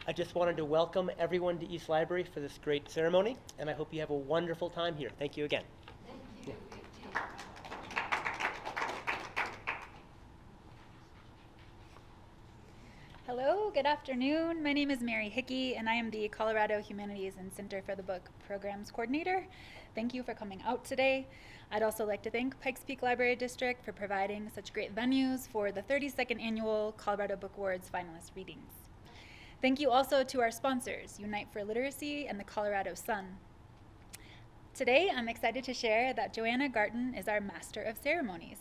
I just wanted to welcome everyone to East Library for this great ceremony, and I hope you have a wonderful time here. Thank you again. Thank you. Hello, good afternoon. My name is Mary Hickey, and I am the Colorado Humanities and Center for the Book Programs Coordinator. Thank you for coming out today. I'd also like to thank Pikes Peak Library District for providing such great venues for the 32nd Annual Colorado Book Awards finalist readings. Thank you also to our sponsors, Unite for Literacy and the Colorado Sun. Today, I'm excited to share that Joanna Garton is our Master of Ceremonies.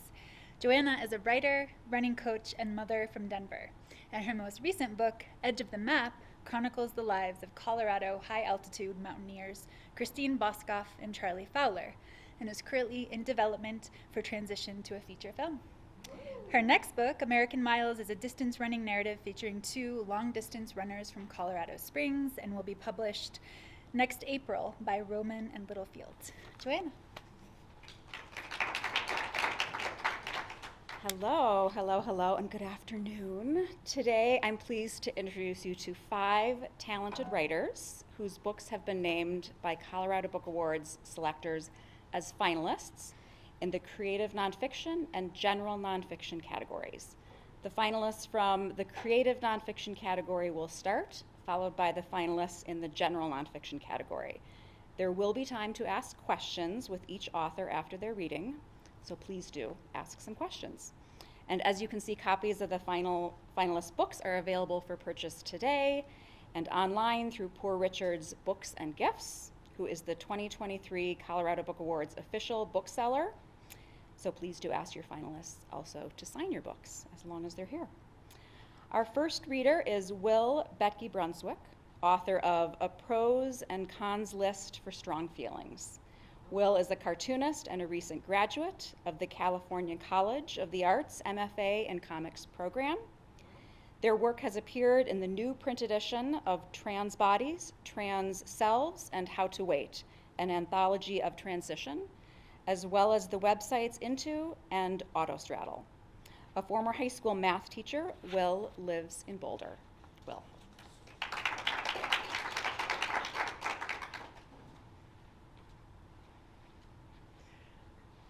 Joanna is a writer, running coach, and mother from Denver, and her most recent book, Edge of the Map, chronicles the lives of Colorado high-altitude mountaineers Christine Boscoff and Charlie Fowler, and is currently in development for transition to a feature film. Her next book, American Miles, is a distance running narrative featuring two long-distance runners from Colorado Springs and will be published next April by Rowman and Littlefield. Joanna. Hello, hello, hello, and good afternoon. Today, I'm pleased to introduce you to 5 talented writers whose books have been named by Colorado Book Awards selectors as finalists in the creative nonfiction and general nonfiction categories. The finalists from the creative nonfiction category will start, followed by the finalists in the general nonfiction category. There will be time to ask questions with each author after their reading, so please do ask some questions. And as you can see, copies of the finalist books are available for purchase today and online through Poor Richard's Books and Gifts, who is the 2023 Colorado Book Awards official bookseller. So please do ask your finalists also to sign your books as long as they're here. Our first reader is Will Betke-Brunswick, author of A Pros and Cons List for Strong Feelings. Will is a cartoonist and a recent graduate of the California College of the Arts MFA in Comics program. Their work has appeared in the new print edition of Trans Bodies, Trans Selves, and How to Wait, an anthology of transition, as well as the websites Into and Autostraddle. A former high school math teacher, Will lives in Boulder. Will.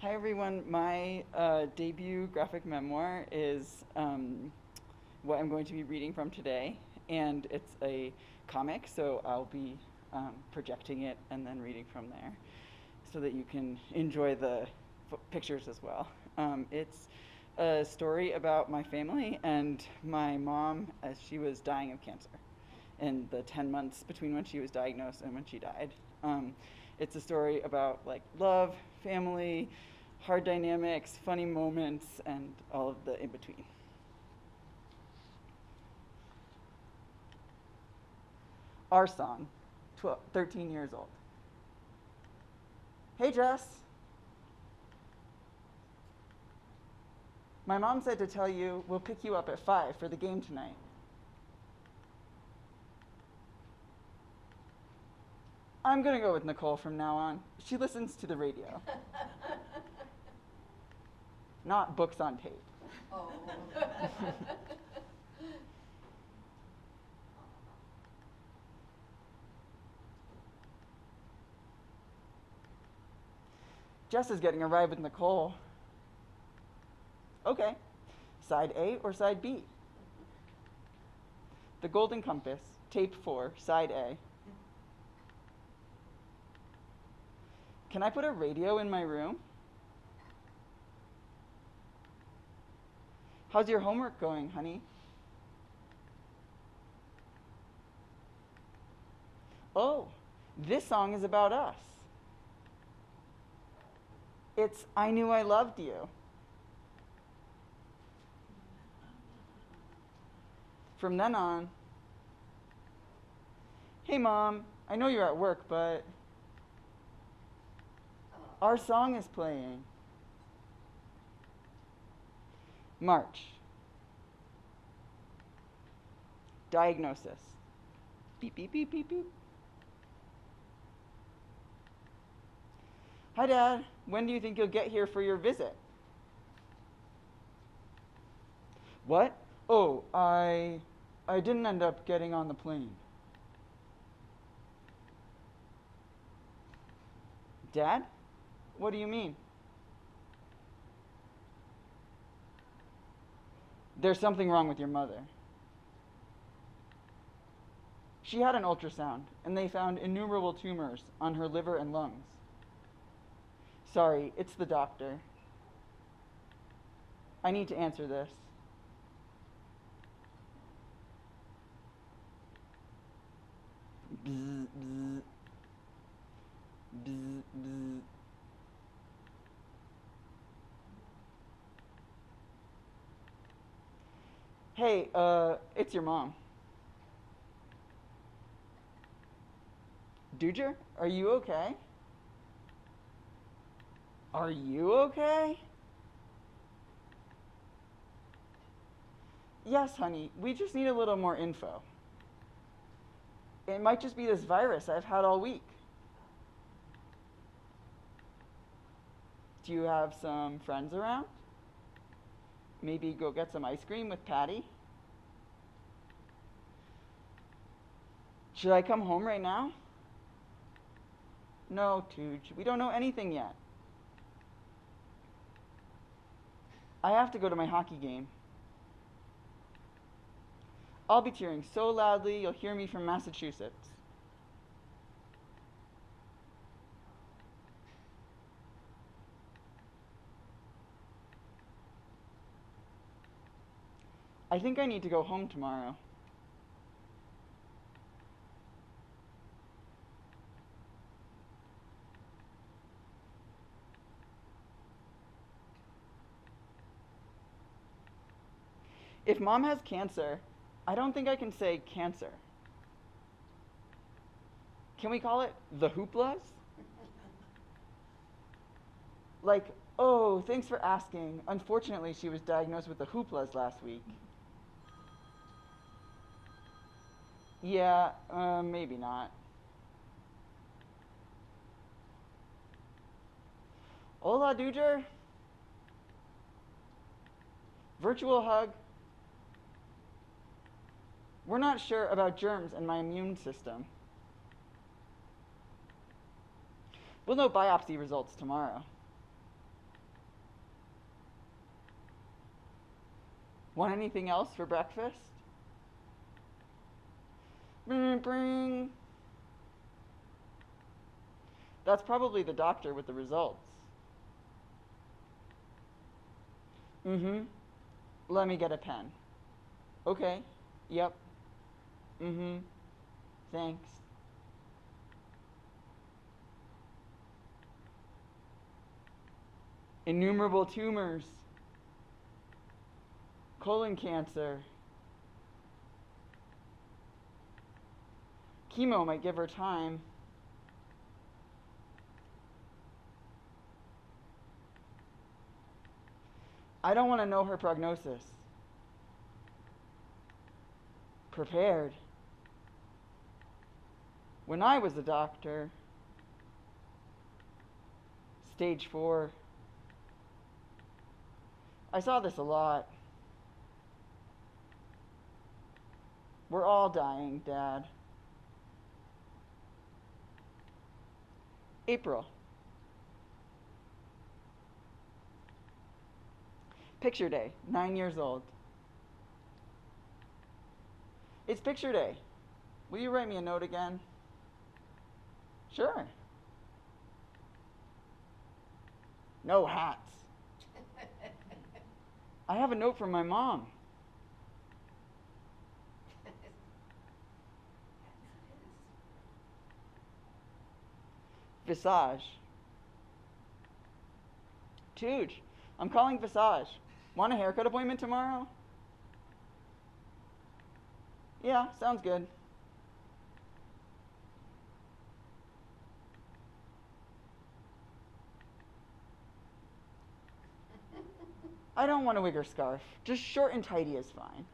Hi everyone, my debut graphic memoir is what I'm going to be reading from today, and it's a comic, so I'll be projecting it and then reading from there so that you can enjoy the pictures as well. It's a story about my family and my mom as she was dying of cancer in the 10 months between when she was diagnosed and when she died. It's a story about like love, family, hard dynamics, funny moments, and all of the in-between. Our song, 13 years old. Hey Jess. My mom said to tell you we'll pick you up at 5 for the game tonight. I'm gonna go with Nicole from now on. She listens to the radio. Not books on tape. Oh. Jess is getting a ride with Nicole. Okay, side A or side B? The Golden Compass, tape 4, side A. Can I put a radio in my room? How's your homework going, honey? Oh, this song is about us. It's I Knew I Loved You. From then on, hey Mom, I know you're at work, but our song is playing. March. Diagnosis. Beep, beep, beep, beep, beep. Hi, Dad. When do you think you'll get here for your visit? What? Oh, I didn't end up getting on the plane. Dad? What do you mean? There's something wrong with your mother. She had an ultrasound, and they found innumerable tumors on her liver and lungs. Sorry, it's the doctor. I need to answer this. Bzz, bzz. Bzz, bzz. Hey, it's your mom. Dooger, are you okay? Are you okay? Yes, honey, we just need a little more info. It might just be this virus I've had all week. Do you have some friends around? Maybe go get some ice cream with Patty? Should I come home right now? No, Tooge, we don't know anything yet. I have to go to my hockey game. I'll be cheering so loudly you'll hear me from Massachusetts. I think I need to go home tomorrow. If Mom has cancer, I don't think I can say cancer. Can we call it the hooplas? Like, oh, thanks for asking. Unfortunately, she was diagnosed with the hooplas last week. Yeah, maybe not. Hola, Dooger. Virtual hug. We're not sure about germs and my immune system. We'll know biopsy results tomorrow. Want anything else for breakfast? Bring, bring. That's probably the doctor with the results. Mm-hmm. Let me get a pen. Okay. Yep. Mm-hmm. Thanks. Innumerable tumors. Colon cancer. Chemo might give her time. I don't want to know her prognosis. Prepared. When I was a doctor, stage 4, I saw this a lot. We're all dying, Dad. April. Picture day, 9 years old. It's picture day. Will you write me a note again? Sure. No hats. I have a note from my mom. Visage. Tooge, I'm calling Visage. Want a haircut appointment tomorrow? Yeah, sounds good. I don't want a wig or scarf. Just short and tidy is fine.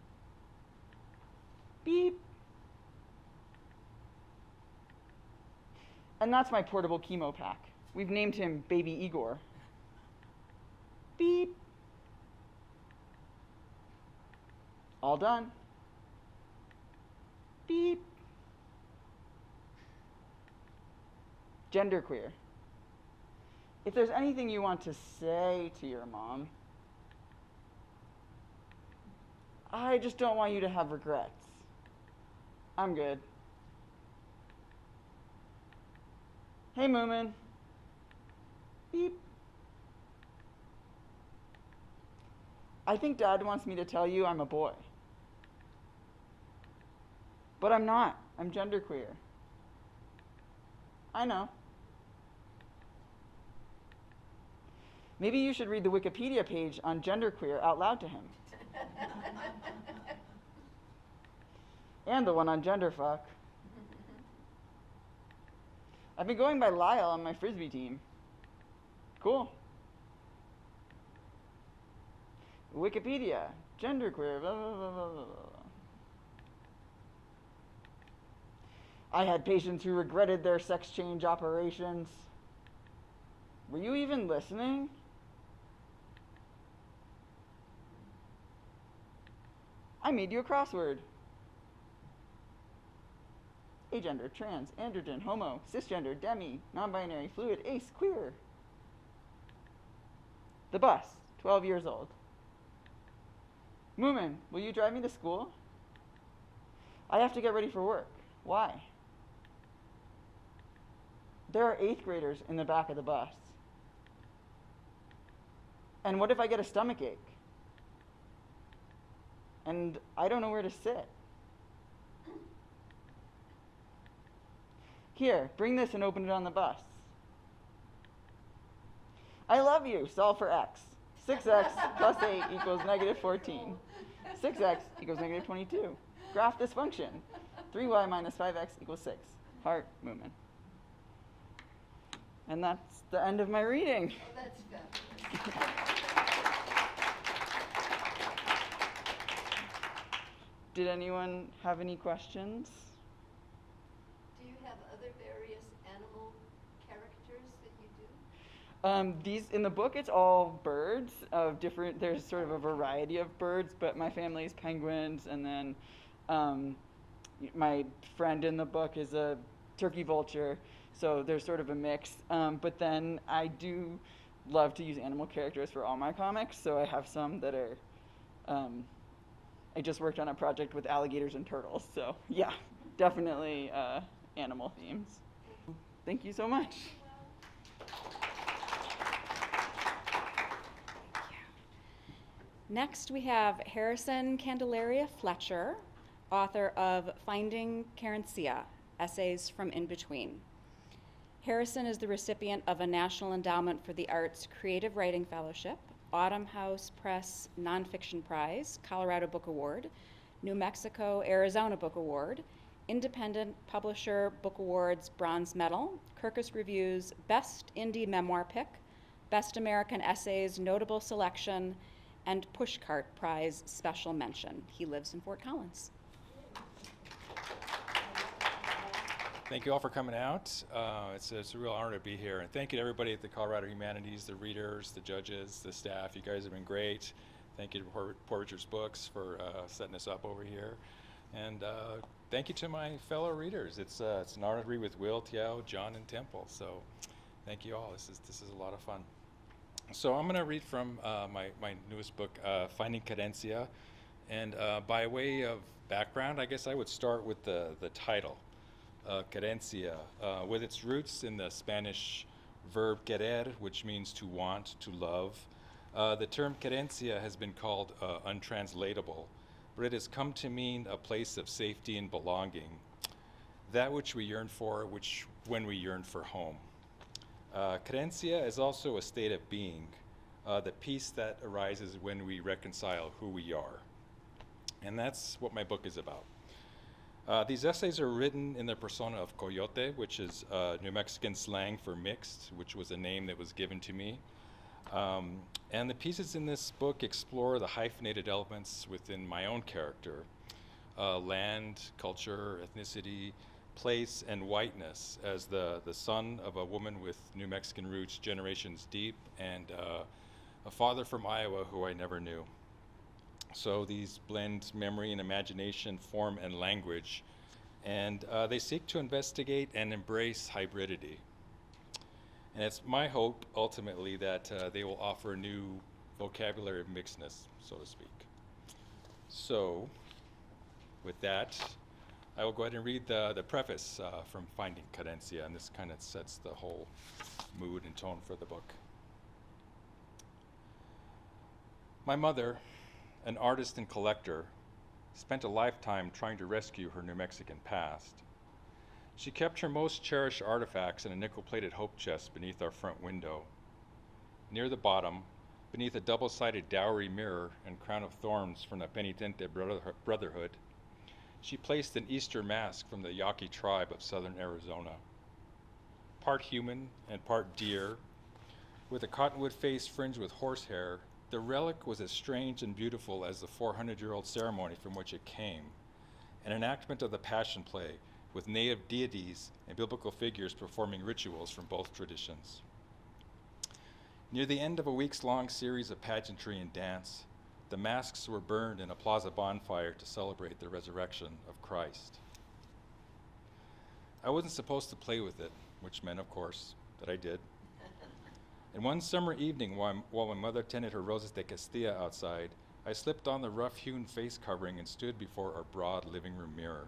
Beep. And that's my portable chemo pack. We've named him Baby Igor. Beep. All done. Beep. Genderqueer. If there's anything you want to say to your mom, I just don't want you to have regrets. I'm good. Hey, Moomin. Beep. I think Dad wants me to tell you I'm a boy. But I'm not. I'm genderqueer. I know. Maybe you should read the Wikipedia page on genderqueer out loud to him. And the one on genderfuck. I've been going by Lyle on my Frisbee team. Cool. Wikipedia, genderqueer, blah, blah, blah, blah, blah. I had patients who regretted their sex change operations. Were you even listening? I made you a crossword. Agender, trans, androgen, homo, cisgender, demi, non-binary, fluid, ace, queer. The bus, 12 years old. Moomin, will you drive me to school? I have to get ready for work. Why? There are 8th graders in the back of the bus. And what if I get a stomach ache? And I don't know where to sit. Here, bring this and open it on the bus. I love you. Solve for x. 6x plus 8 equals negative 14. 6x equals negative 22. Graph this function. 3y minus 5x equals 6. Heart movement. And that's the end of my reading. Well, that's fabulous. Did anyone have any questions? Do you have other various animal characters that you do? These in the book, it's all birds of different. There's sort of a variety of birds, but my family's penguins, and then my friend in the book is a turkey vulture. So there's sort of a mix. But then I do love to use animal characters for all my comics. So I have some that are. I just worked on a project with alligators and turtles. So yeah, definitely animal themes. Thank you so much. Next, we have Harrison Candelaria Fletcher, author of Finding Querencia, Essays from In Between. Harrison is the recipient of a National Endowment for the Arts Creative Writing Fellowship, Autumn House Press Nonfiction Prize, Colorado Book Award, New Mexico, Arizona Book Award, Independent Publisher Book Awards Bronze Medal, Kirkus Review's Best Indie Memoir Pick, Best American Essays Notable Selection, and Pushcart Prize Special Mention. He lives in Fort Collins. Thank you all for coming out. It's a real honor to be here. And thank you to everybody at the Colorado Humanities, the readers, the judges, the staff. You guys have been great. Thank you to Port Richards Books for setting us up over here. And thank you to my fellow readers. It's an honor to read with Will, Teow, John, and Temple. So thank you all. This is a lot of fun. So I'm going to read from my newest book, Finding Querencia. And by way of background, I guess I would start with the title. Querencia, with its roots in the Spanish verb querer, which means to want, to love. The term querencia has been called untranslatable, but it has come to mean a place of safety and belonging, that which we yearn for, when we yearn for home. Querencia is also a state of being, the peace that arises when we reconcile who we are. And that's what my book is about. These essays are written in the persona of coyote, which is New Mexican slang for mixed, which was a name that was given to me. And the pieces in this book explore the hyphenated elements within my own character, land, culture, ethnicity, place, and whiteness, as the son of a woman with New Mexican roots generations deep, and a father from Iowa who I never knew. So these blend memory and imagination, form and language, and they seek to investigate and embrace hybridity. And it's my hope, ultimately, that they will offer a new vocabulary of mixedness, so to speak. So, with that, I will go ahead and read the preface from Finding Querencia, and this kind of sets the whole mood and tone for the book. My mother, an artist and collector, spent a lifetime trying to rescue her New Mexican past. She kept her most cherished artifacts in a nickel-plated hope chest beneath our front window. Near the bottom, beneath a double-sided dowry mirror and crown of thorns from the Penitente Brotherhood, she placed an Easter mask from the Yaqui tribe of southern Arizona. Part human and part deer, with a cottonwood face fringed with horsehair, the relic was as strange and beautiful as the 400-year-old ceremony from which it came, an enactment of the Passion Play, with native deities and biblical figures performing rituals from both traditions. Near the end of a weeks-long series of pageantry and dance, the masks were burned in a plaza bonfire to celebrate the resurrection of Christ. I wasn't supposed to play with it, which meant, of course, that I did. And one summer evening, while my mother tended her roses de Castilla outside, I slipped on the rough-hewn face covering and stood before our broad living room mirror.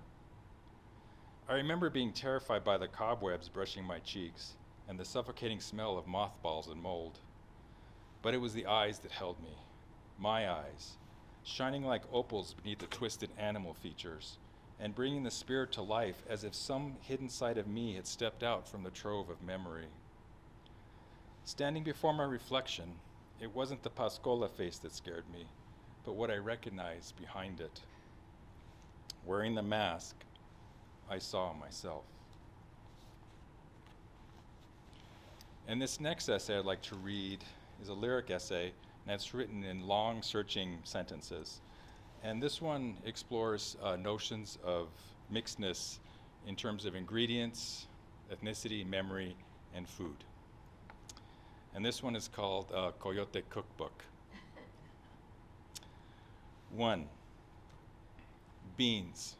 I remember being terrified by the cobwebs brushing my cheeks and the suffocating smell of mothballs and mold. But it was the eyes that held me, my eyes, shining like opals beneath the twisted animal features, and bringing the spirit to life as if some hidden side of me had stepped out from the trove of memory. Standing before my reflection, it wasn't the Pascola face that scared me, but what I recognized behind it. Wearing the mask, I saw myself. And this next essay I'd like to read is a lyric essay, and it's written in long, searching sentences. And this one explores notions of mixedness in terms of ingredients, ethnicity, memory, and food. And this one is called Coyote Cookbook. 1. Beans.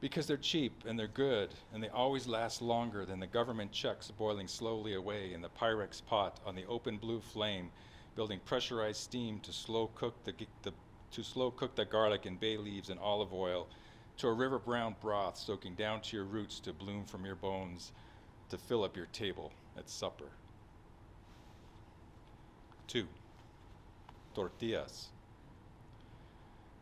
Because they're cheap and they're good and they always last longer than the government checks boiling slowly away in the Pyrex pot on the open blue flame, building pressurized steam to slow cook the garlic and bay leaves and olive oil, to a river brown broth soaking down to your roots to bloom from your bones, to fill up your table at supper. 2. Tortillas.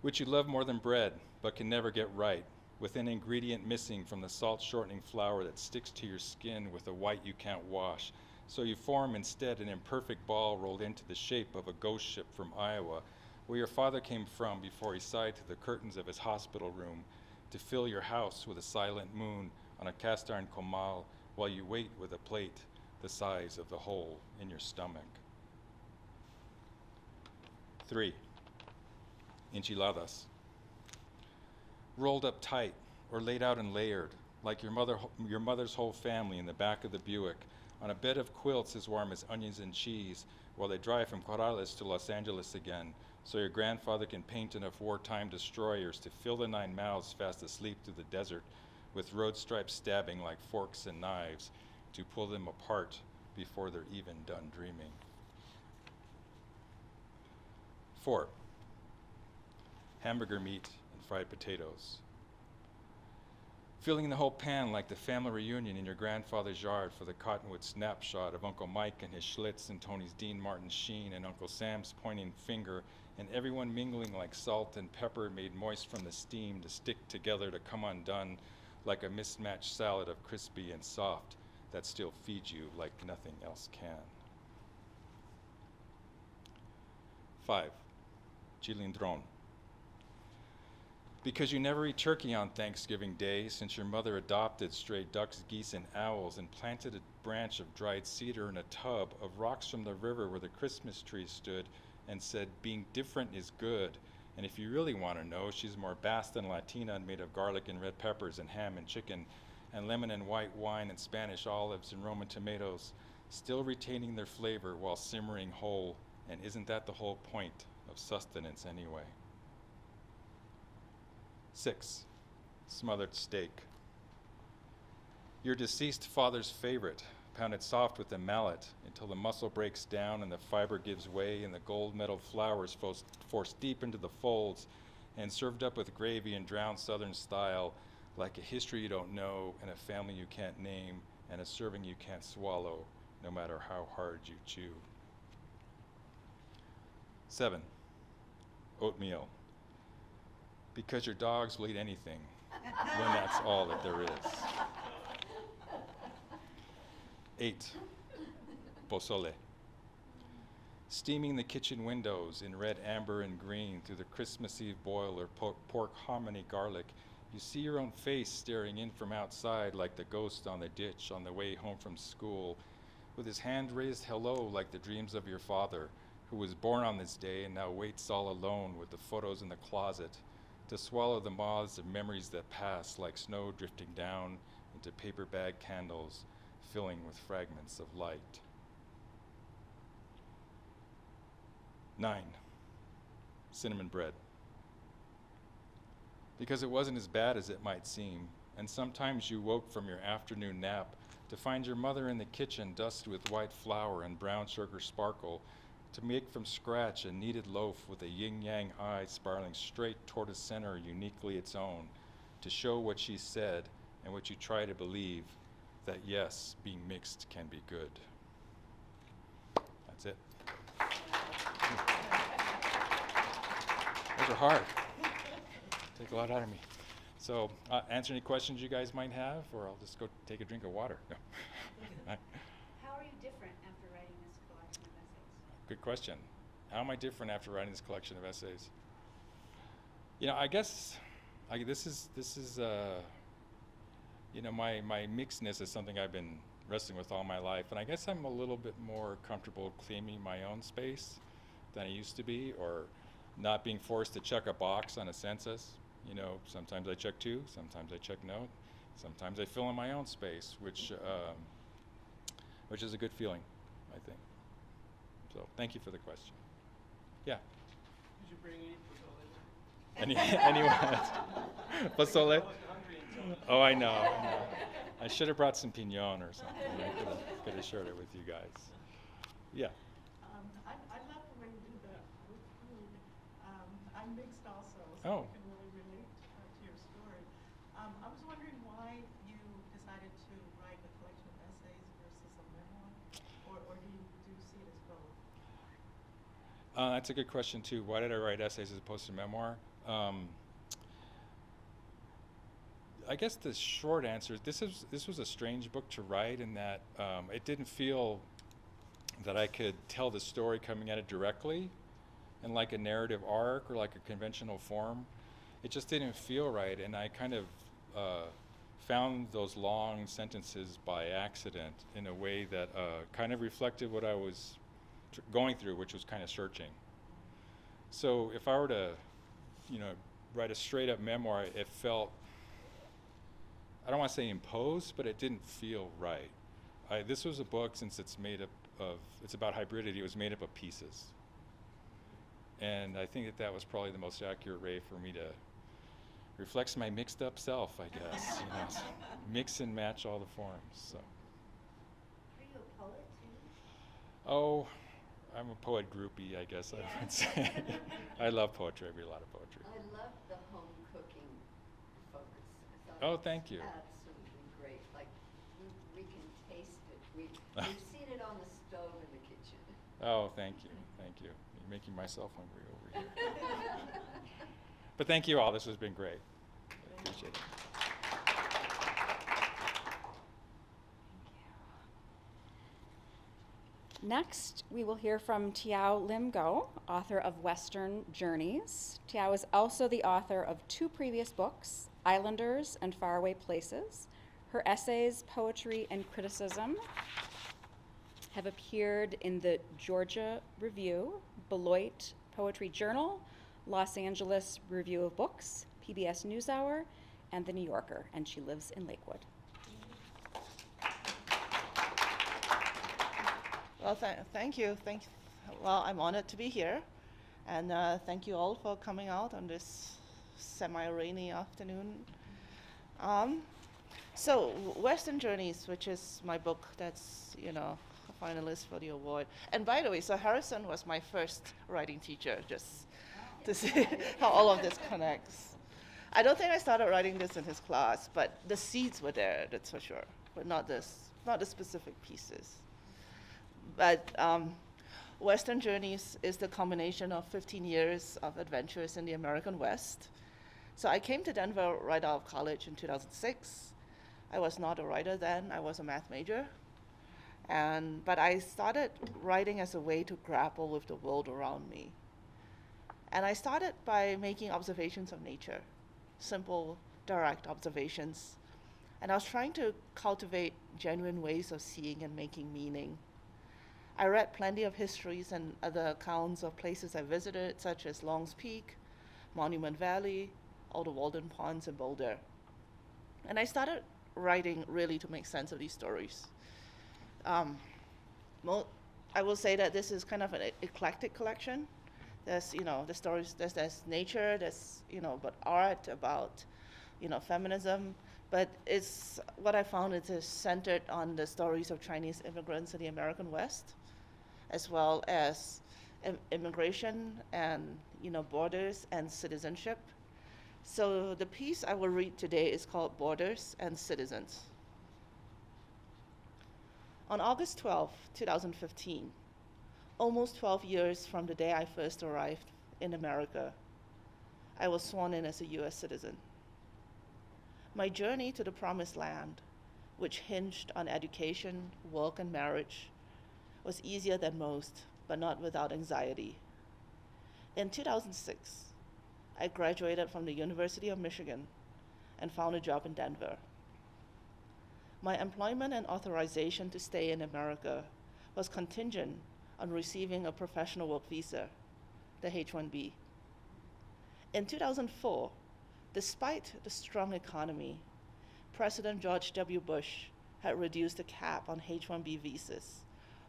Which you love more than bread, but can never get right, with an ingredient missing from the salt-shortening flour that sticks to your skin with a white you can't wash, so you form instead an imperfect ball rolled into the shape of a ghost ship from Iowa, where your father came from before he sighed to the curtains of his hospital room, to fill your house with a silent moon on a cast-iron comal while you wait with a plate the size of the hole in your stomach. 3. Enchiladas. Rolled up tight or laid out and layered, like your mother's whole family in the back of the Buick, on a bed of quilts as warm as onions and cheese, while they drive from Corrales to Los Angeles again, so your grandfather can paint enough wartime destroyers to fill the 9 mouths fast asleep through the desert, with road stripes stabbing like forks and knives, to pull them apart before they're even done dreaming. 4. Hamburger meat and fried potatoes. Filling the whole pan like the family reunion in your grandfather's yard for the cottonwood snapshot of Uncle Mike and his Schlitz and Tony's Dean Martin Sheen and Uncle Sam's pointing finger, and everyone mingling like salt and pepper made moist from the steam to stick together to come undone like a mismatched salad of crispy and soft that still feeds you like nothing else can. 5. Chilindron. Because you never eat turkey on Thanksgiving Day, since your mother adopted stray ducks, geese, and owls and planted a branch of dried cedar in a tub of rocks from the river where the Christmas tree stood and said, being different is good. And if you really want to know, she's more Basque than Latina and made of garlic and red peppers and ham and chicken and lemon and white wine and Spanish olives and Roman tomatoes, still retaining their flavor while simmering whole. And isn't that the whole point of sustenance anyway? 6. Smothered steak. Your deceased father's favorite, pounded soft with a mallet until the muscle breaks down and the fiber gives way and the gold metal flour is forced deep into the folds and served up with gravy in drowned Southern style, like a history you don't know and a family you can't name and a serving you can't swallow, no matter how hard you chew. 7, oatmeal. Because your dogs will eat anything when that's all that there is. 8, pozole. Steaming the kitchen windows in red, amber, and green through the Christmas Eve boil or pork hominy garlic, you see your own face staring in from outside like the ghost on the ditch on the way home from school, with his hand raised hello like the dreams of your father, who was born on this day and now waits all alone with the photos in the closet to swallow the moths of memories that pass like snow drifting down into paper bag candles, filling with fragments of light. 9, cinnamon bread. Because it wasn't as bad as it might seem, and sometimes you woke from your afternoon nap to find your mother in the kitchen dusted with white flour and brown sugar sparkle, to make from scratch a kneaded loaf with a yin-yang eye spiraling straight toward a center uniquely its own, to show what she said and what you try to believe, that yes, being mixed can be good. That's it. Those are hard. Take a lot out of me. So, answer any questions you guys might have, or I'll just go take a drink of water. No. How are you different after writing this collection of essays? Good question. How am I different after writing this collection of essays? You know, I guess this is you know, my mixedness is something I've been wrestling with all my life, and I guess I'm a little bit more comfortable claiming my own space than I used to be, or not being forced to check a box on a census. You know, sometimes I check 2, sometimes I check no, sometimes I fill in my own space, which is a good feeling, I think. So thank you for the question. Yeah. Did you bring any pozole? Anyone? Pozole? Oh, I know. I should have brought some piñon or something. I could have shared it with you guys. Yeah. I love the way you do that with food. I'm mixed also, so Oh. I can really relate to your story. I was wondering why you decided to write a collection of essays versus a memoir, or do you see it as both? That's a good question too. Why did I write essays as opposed to memoir? I guess the short answer is this was a strange book to write in that it didn't feel that I could tell the story coming at it directly in like a narrative arc or like a conventional form. It just didn't feel right, and I kind of found those long sentences by accident in a way that kind of reflected what I was going through, which was kind of searching. So if I were to, you know, write a straight up memoir, it felt, I don't want to say imposed, but it didn't feel right. This was a book, since it's made up of, it's about hybridity, it was made up of pieces. And I think that was probably the most accurate way for me to reflect my mixed up self, I guess. You know, so mix and match all the forms. So. Are you a poet too? Oh, I'm a poet groupie, I guess I would say. I love poetry. I read a lot of poetry. I love the home cooking focus. I thought Oh, it was thank you. Absolutely great. Like, we can taste it. We've seen it on the stove in the kitchen. Oh, thank you. Thank you. You're making myself hungry over here. But thank you all. This has been great. I appreciate it. Next, we will hear from Teow Lim Goh, author of Western Journeys. Teow is also the author of 2 previous books, Islanders and Faraway Places. Her essays, poetry, and criticism have appeared in the Georgia Review, Beloit Poetry Journal, Los Angeles Review of Books, PBS NewsHour, and The New Yorker, and she lives in Lakewood. Well, thank you. Well, I'm honored to be here, and thank you all for coming out on this semi-rainy afternoon. So, Western Journeys, which is my book that's, a finalist for the award. And by the way, so Harrison was my first writing teacher, just to see how all of this connects. I don't think I started writing this in his class, but the seeds were there, that's for sure, but not the specific pieces. But Western Journeys is the combination of 15 years of adventures in the American West. So I came to Denver right out of college in 2006. I was not a writer then, I was a math major. But I started writing as a way to grapple with the world around me. And I started by making observations of nature, simple, direct observations. And I was trying to cultivate genuine ways of seeing and making meaning. I read plenty of histories and other accounts of places I visited, such as Long's Peak, Monument Valley, all the Walden Ponds, and Boulder. And I started writing really to make sense of these stories. I will say that this is kind of an eclectic collection. There's, the stories, there's nature, there's, but art, about, feminism. But what I found is centered on the stories of Chinese immigrants in the American West, as well as immigration and, borders and citizenship. So the piece I will read today is called Borders and Citizens. On August 12, 2015, almost 12 years from the day I first arrived in America, I was sworn in as a US citizen. My journey to the promised land, which hinged on education, work, and marriage, was easier than most, but not without anxiety. In 2006, I graduated from the University of Michigan and found a job in Denver. My employment and authorization to stay in America was contingent on receiving a professional work visa, the H-1B. In 2004, despite the strong economy, President George W. Bush had reduced the cap on H-1B visas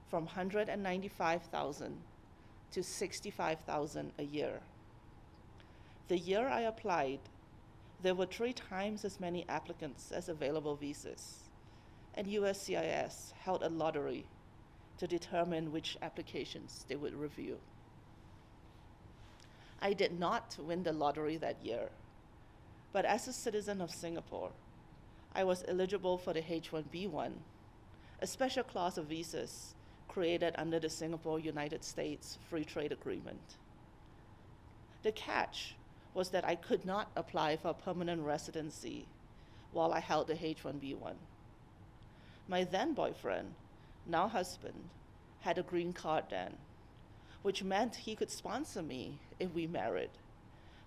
from 195,000 to 65,000 a year. The year I applied, there were 3 times as many applicants as available visas, and USCIS held a lottery to determine which applications they would review. I did not win the lottery that year, but as a citizen of Singapore, I was eligible for the H-1B1, a special class of visas created under the Singapore-United States Free Trade Agreement. The catch was that I could not apply for permanent residency while I held the H-1B1. My then boyfriend, now husband, had a green card then, which meant he could sponsor me if we married.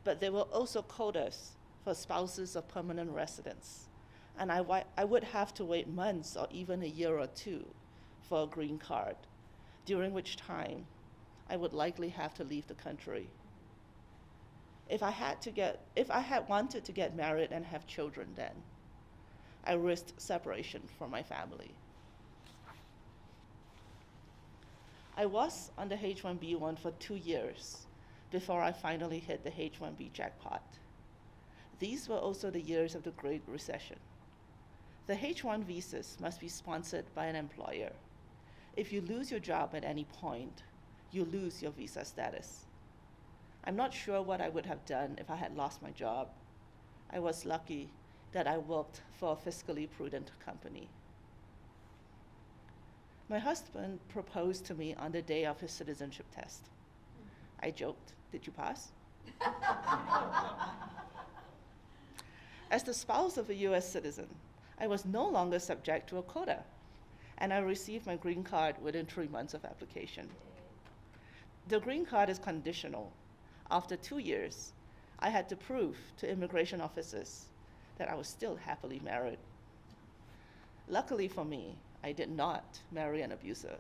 But there were also quotas for spouses of permanent residents, and I would have to wait months or even a year or 2 for a green card, during which time I would likely have to leave the country. If I had wanted to get married and have children then, I risked separation from my family. I was on the H-1B1 for 2 years before I finally hit the H-1B jackpot. These were also the years of the Great Recession. The H-1 visas must be sponsored by an employer. If you lose your job at any point, you lose your visa status. I'm not sure what I would have done if I had lost my job. I was lucky that I worked for a fiscally prudent company. My husband proposed to me on the day of his citizenship test. I joked, "Did you pass?" As the spouse of a US citizen, I was no longer subject to a quota, and I received my green card within 3 months of application. The green card is conditional. After 2 years, I had to prove to immigration officers that I was still happily married. Luckily for me, I did not marry an abuser.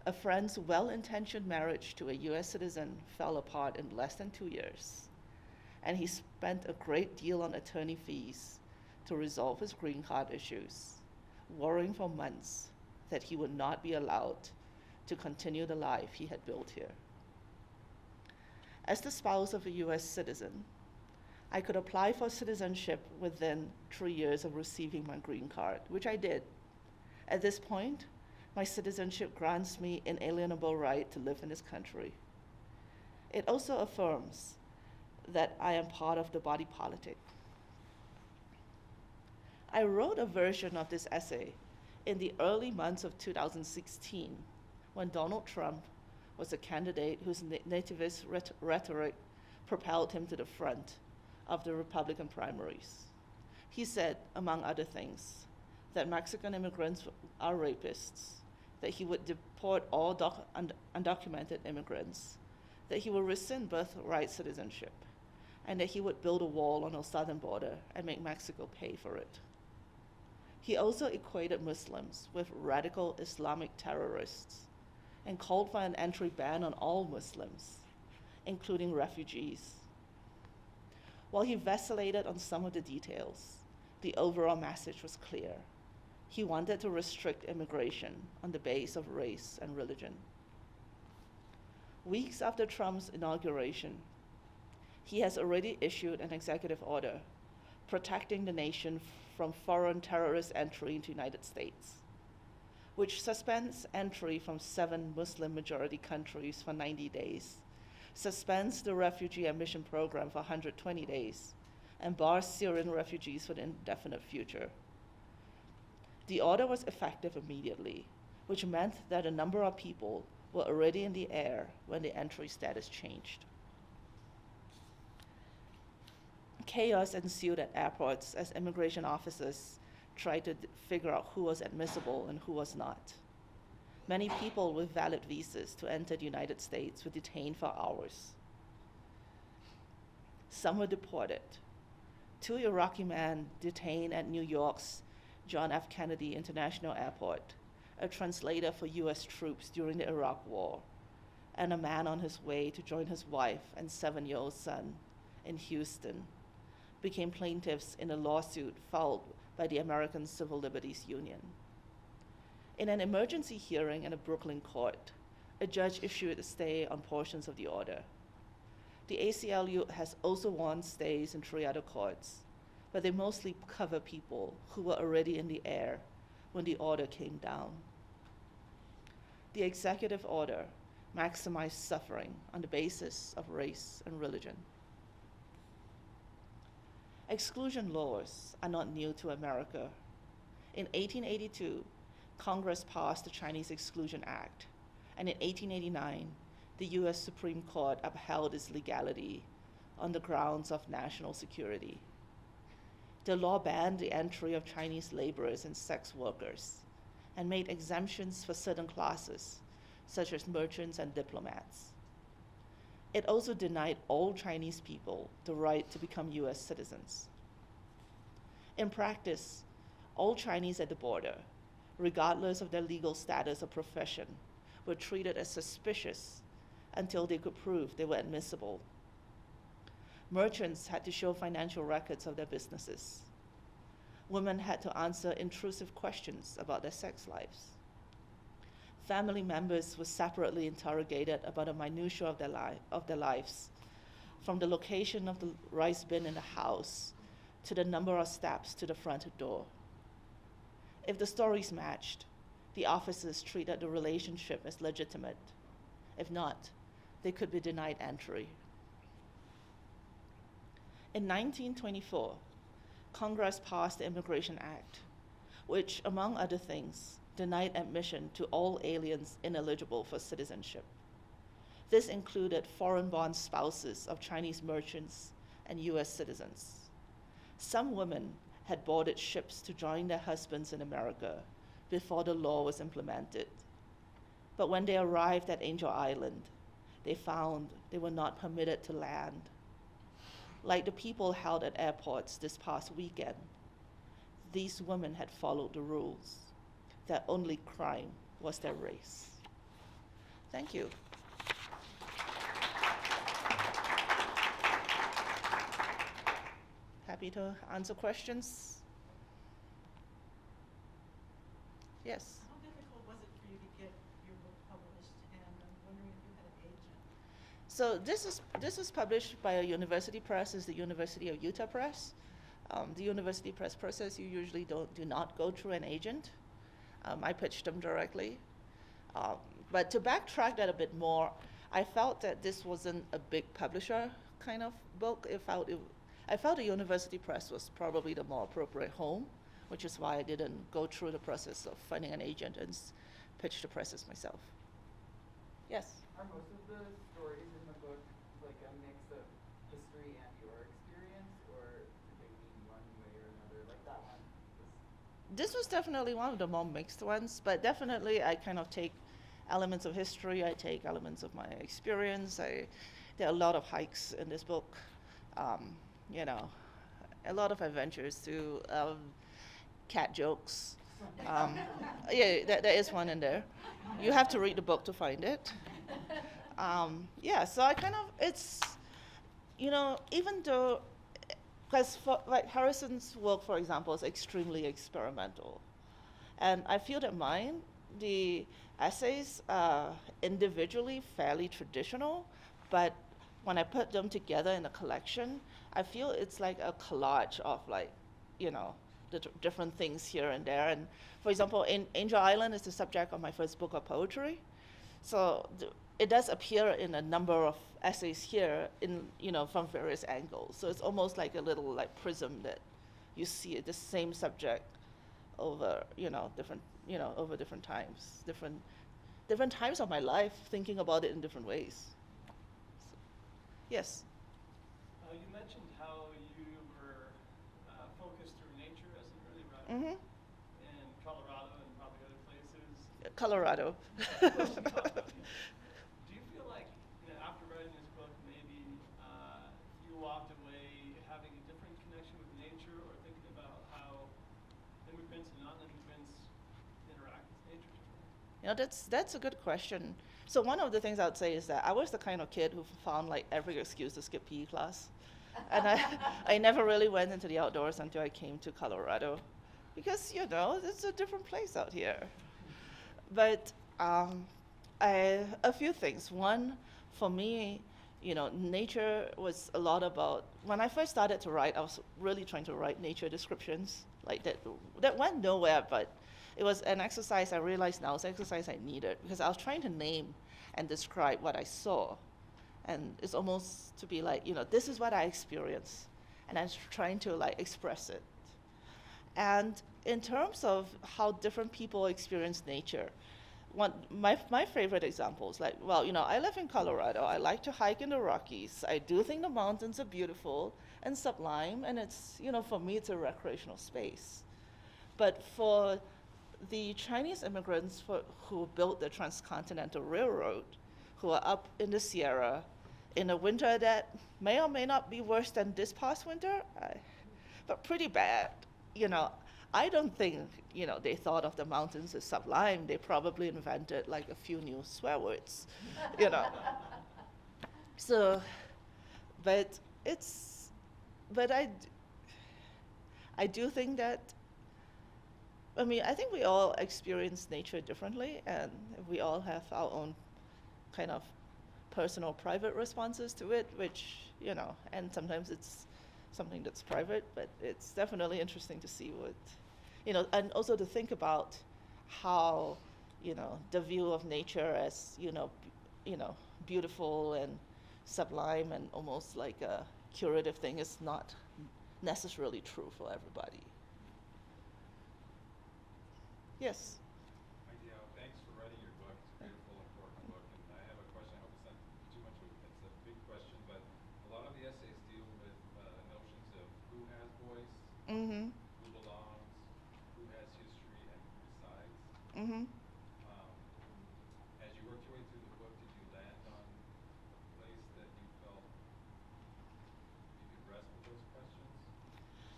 A friend's well-intentioned marriage to a US citizen fell apart in less than 2 years, and he spent a great deal on attorney fees to resolve his green card issues, worrying for months that he would not be allowed to continue the life he had built here. As the spouse of a US citizen, I could apply for citizenship within 3 years of receiving my green card, which I did. At this point, my citizenship grants me inalienable right to live in this country. It also affirms that I am part of the body politic. I wrote a version of this essay in the early months of 2016 when Donald Trump was a candidate whose nativist rhetoric propelled him to the front of the Republican primaries. He said, among other things, that Mexican immigrants are rapists, that he would deport all undocumented immigrants, that he would rescind birthright citizenship, and that he would build a wall on our southern border and make Mexico pay for it. He also equated Muslims with radical Islamic terrorists and called for an entry ban on all Muslims, including refugees. While he vacillated on some of the details, the overall message was clear. He wanted to restrict immigration on the basis of race and religion. Weeks after Trump's inauguration, he has already issued an executive order protecting the nation from foreign terrorist entry into the United States, which suspends entry from 7 Muslim-majority countries for 90 days, suspends the refugee admission program for 120 days, and bars Syrian refugees for the indefinite future. The order was effective immediately, which meant that a number of people were already in the air when the entry status changed. Chaos ensued at airports as immigration officers tried to figure out who was admissible and who was not. Many people with valid visas to enter the United States were detained for hours. Some were deported. 2 Iraqi men detained at New York's John F. Kennedy International Airport, a translator for US troops during the Iraq War, and a man on his way to join his wife and 7-year-old son in Houston, became plaintiffs in a lawsuit filed by the American Civil Liberties Union. In an emergency hearing in a Brooklyn court, a judge issued a stay on portions of the order. The ACLU has also won stays in 3 other courts, but they mostly cover people who were already in the air when the order came down. The executive order maximized suffering on the basis of race and religion. Exclusion laws are not new to America. In 1882, Congress passed the Chinese Exclusion Act, and in 1889, the US Supreme Court upheld its legality on the grounds of national security. The law banned the entry of Chinese laborers and sex workers and made exemptions for certain classes, such as merchants and diplomats. It also denied all Chinese people the right to become US citizens. In practice, all Chinese at the border, regardless of their legal status or profession, were treated as suspicious until they could prove they were admissible. Merchants had to show financial records of their businesses. Women had to answer intrusive questions about their sex lives. Family members were separately interrogated about the minutiae of their lives, from the location of the rice bin in the house to the number of steps to the front door. If the stories matched, the officers treated the relationship as legitimate. If not, they could be denied entry. In 1924, Congress passed the Immigration Act, which, among other things, denied admission to all aliens ineligible for citizenship. This included foreign-born spouses of Chinese merchants and US citizens. Some women had boarded ships to join their husbands in America before the law was implemented. But when they arrived at Angel Island, they found they were not permitted to land. Like the people held at airports this past weekend, these women had followed the rules. Their only crime was their race. Thank you. Happy to answer questions. Yes. How difficult was it for you to get your book published? And I'm wondering if you had an agent. So this is published by a university press. It's the University of Utah Press. The university press process, you usually do not go through an agent. I pitched them directly. But to backtrack that a bit more, I felt that this wasn't a big publisher kind of book. I felt a university press was probably the more appropriate home, which is why I didn't go through the process of finding an agent and pitch the presses myself. Yes? Are most of the stories in the book like a mix of history and your experience, or do they lean one way or another? Like that one This was definitely one of the more mixed ones, but definitely I kind of take elements of history, I take elements of my experience. There are a lot of hikes in this book, you know, a lot of adventures to cat jokes. Yeah, there is one in there. You have to read the book to find it. Yeah, so I kind of, it's, you know, even though, because like Harrison's work, for example, is extremely experimental. And I feel that mine, the essays are individually fairly traditional, but when I put them together in a collection, I feel it's like a collage of like, you know, the different things here and there. And for example, Angel Island is the subject of my first book of poetry. So it does appear in a number of essays here in, you know, from various angles. So it's almost like a little like prism that you see the same subject over, you know, over different times, different times of my life, thinking about it in different ways. So, yes. You mentioned how you were focused through nature as an early writer in Colorado and probably other places. Colorado. Do you feel like, you know, after writing this book, maybe you walked away having a different connection with nature, or thinking about how immigrants and non-immigrants interact with nature differently? You know, that's a good question. So one of the things I would say is that I was the kind of kid who found like every excuse to skip PE class. And I never really went into the outdoors until I came to Colorado, because, you know, it's a different place out here. But a few things. One, for me, you know, nature was a lot about, when I first started to write, I was really trying to write nature descriptions like that went nowhere, but it was an exercise I realized now, it's an exercise I needed, because I was trying to name and describe what I saw. And it's almost to be like, you know, this is what I experienced, and I was trying to like express it. And in terms of how different people experience nature, my favorite examples, like, well, you know, I live in Colorado. I like to hike in the Rockies. I do think the mountains are beautiful and sublime, and it's, you know, for me, it's a recreational space. But for the Chinese immigrants who built the Transcontinental Railroad, who are up in the Sierra in a winter that may or may not be worse than this past winter, but pretty bad, you know, I don't think, you know, they thought of the mountains as sublime. They probably invented like a few new swear words, you know. So, but I do think that, I mean, I think we all experience nature differently, and we all have our own kind of personal, private responses to it, which, you know, and sometimes it's something that's private, but it's definitely interesting to see what, you know, and also to think about how, you know, the view of nature as, you know, beautiful and sublime and almost like a curative thing is not necessarily true for everybody. Yes. Hi, Teow. Thanks for writing your book. It's a beautiful, important book. And I have a question. I hope it's not too much of it's a big question, but a lot of the essays deal with notions of who has voice, Mm-hmm. who belongs, who has history, and who decides. Mm-hmm. As you worked your way through the book, did you land on a place that you felt you could wrestle with those questions?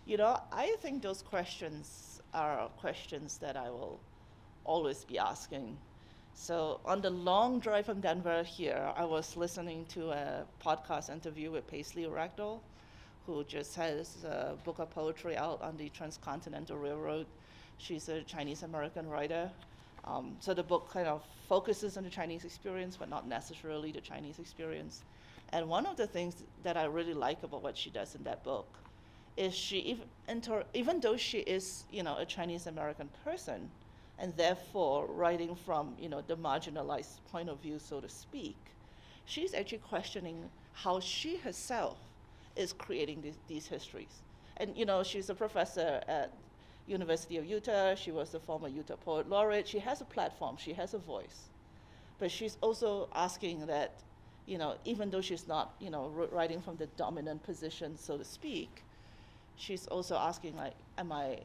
You know, I think those questions are questions that I will always be asking. So on the long drive from Denver here, I was listening to a podcast interview with Paisley Ragdoll, who just has a book of poetry out on the Transcontinental Railroad. She's a Chinese American writer. So the book kind of focuses on the Chinese experience, but not necessarily the Chinese experience. And one of the things that I really like about what she does in that book is even though she is, a Chinese American person, and therefore writing from, the marginalized point of view, so to speak, she's actually questioning how she herself is creating these histories. And, she's a professor at University of Utah. She was the former Utah Poet Laureate. She has a platform. She has a voice. But she's also asking that, even though she's not, writing from the dominant position, so to speak, she's also asking, like, am I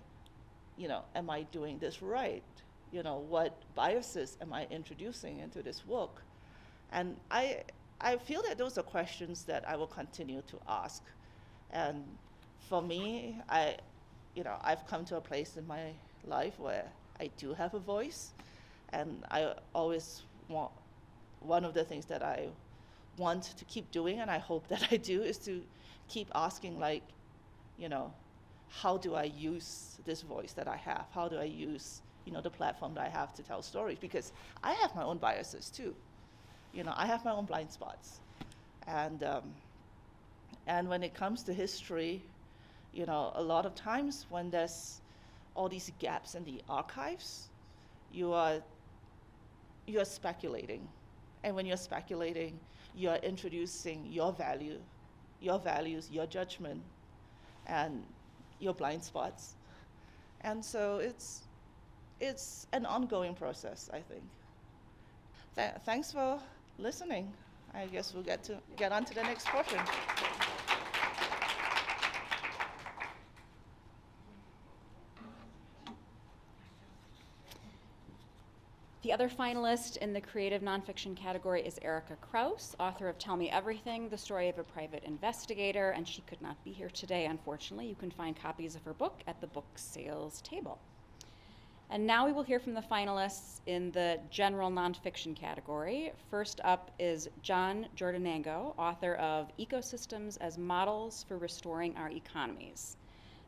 doing this right? What biases am I introducing into this work? And I feel that those are questions that I will continue to ask. And for me, I've come to a place in my life where I do have a voice, and I always want, one of the things that I want to keep doing, and I hope that I do, is to keep asking, like, how do I use this voice that I have? How do I use, the platform that I have to tell stories? Because I have my own biases too. I have my own blind spots. And when it comes to history, a lot of times when there's all these gaps in the archives, you are speculating. And when you're speculating, you're introducing your values, your judgment, and your blind spots. And so it's an ongoing process, I think. Thanks for listening. I guess we'll get on to the next portion. The other finalist in the creative nonfiction category is Erica Kraus, author of Tell Me Everything, the story of a private investigator, and she could not be here today, unfortunately. You can find copies of her book at the book sales table. And now we will hear from the finalists in the general nonfiction category. First up is John Giordanengo, author of Ecosystems as Models for Restoring Our Economies.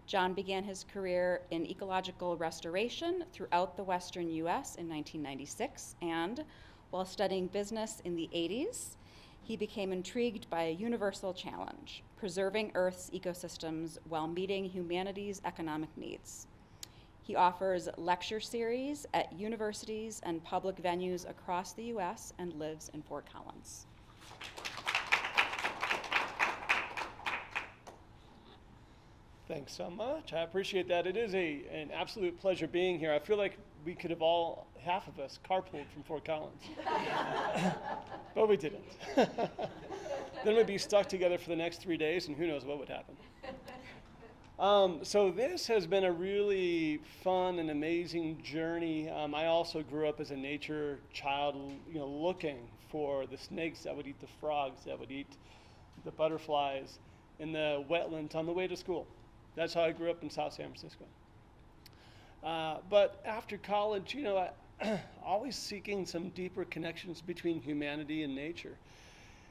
John began his career in ecological restoration throughout the Western U.S. in 1996, and while studying business in the 80s, he became intrigued by a universal challenge, preserving Earth's ecosystems while meeting humanity's economic needs. He offers lecture series at universities and public venues across the U.S. and lives in Fort Collins. Thanks so much. I appreciate that. It is an absolute pleasure being here. I feel like we could have half of us, carpooled from Fort Collins. But we didn't. Then we'd be stuck together for the next 3 days, and who knows what would happen. So this has been a really fun and amazing journey. I also grew up as a nature child, looking for the snakes that would eat the frogs, that would eat the butterflies in the wetlands on the way to school. That's how I grew up in South San Francisco. But after college, always seeking some deeper connections between humanity and nature.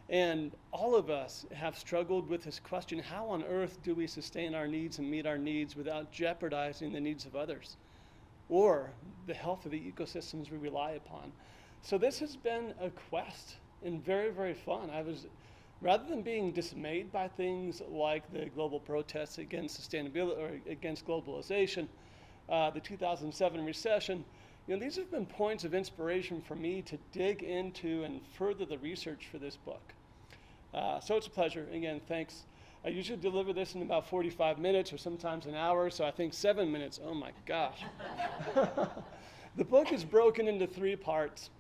And all of us have struggled with this question: how on earth do we sustain our needs and meet our needs without jeopardizing the needs of others or the health of the ecosystems we rely upon? So this has been a quest and very, very fun. Rather than being dismayed by things like the global protests against sustainability or against globalization, the 2007 recession, these have been points of inspiration for me to dig into and further the research for this book. So it's a pleasure. Again, thanks. I usually deliver this in about 45 minutes or sometimes an hour, so I think 7 minutes, oh my gosh. The book is broken into 3 parts.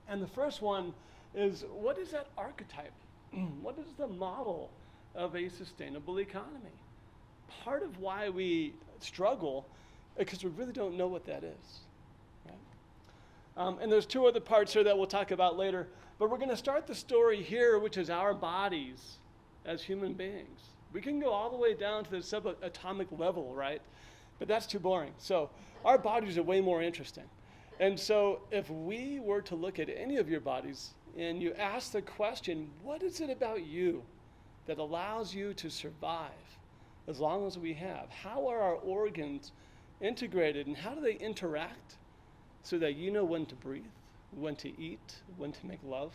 And the first one is, what is that archetype? What is the model of a sustainable economy? Part of why we struggle is because we really don't know what that is. Right? And there's 2 other parts here that we'll talk about later. But we're going to start the story here, which is our bodies as human beings. We can go all the way down to the subatomic level, right? But that's too boring. So our bodies are way more interesting. And so if we were to look at any of your bodies and you ask the question, what is it about you that allows you to survive as long as we have? How are our organs integrated, and how do they interact so that you know when to breathe, when to eat, when to make love?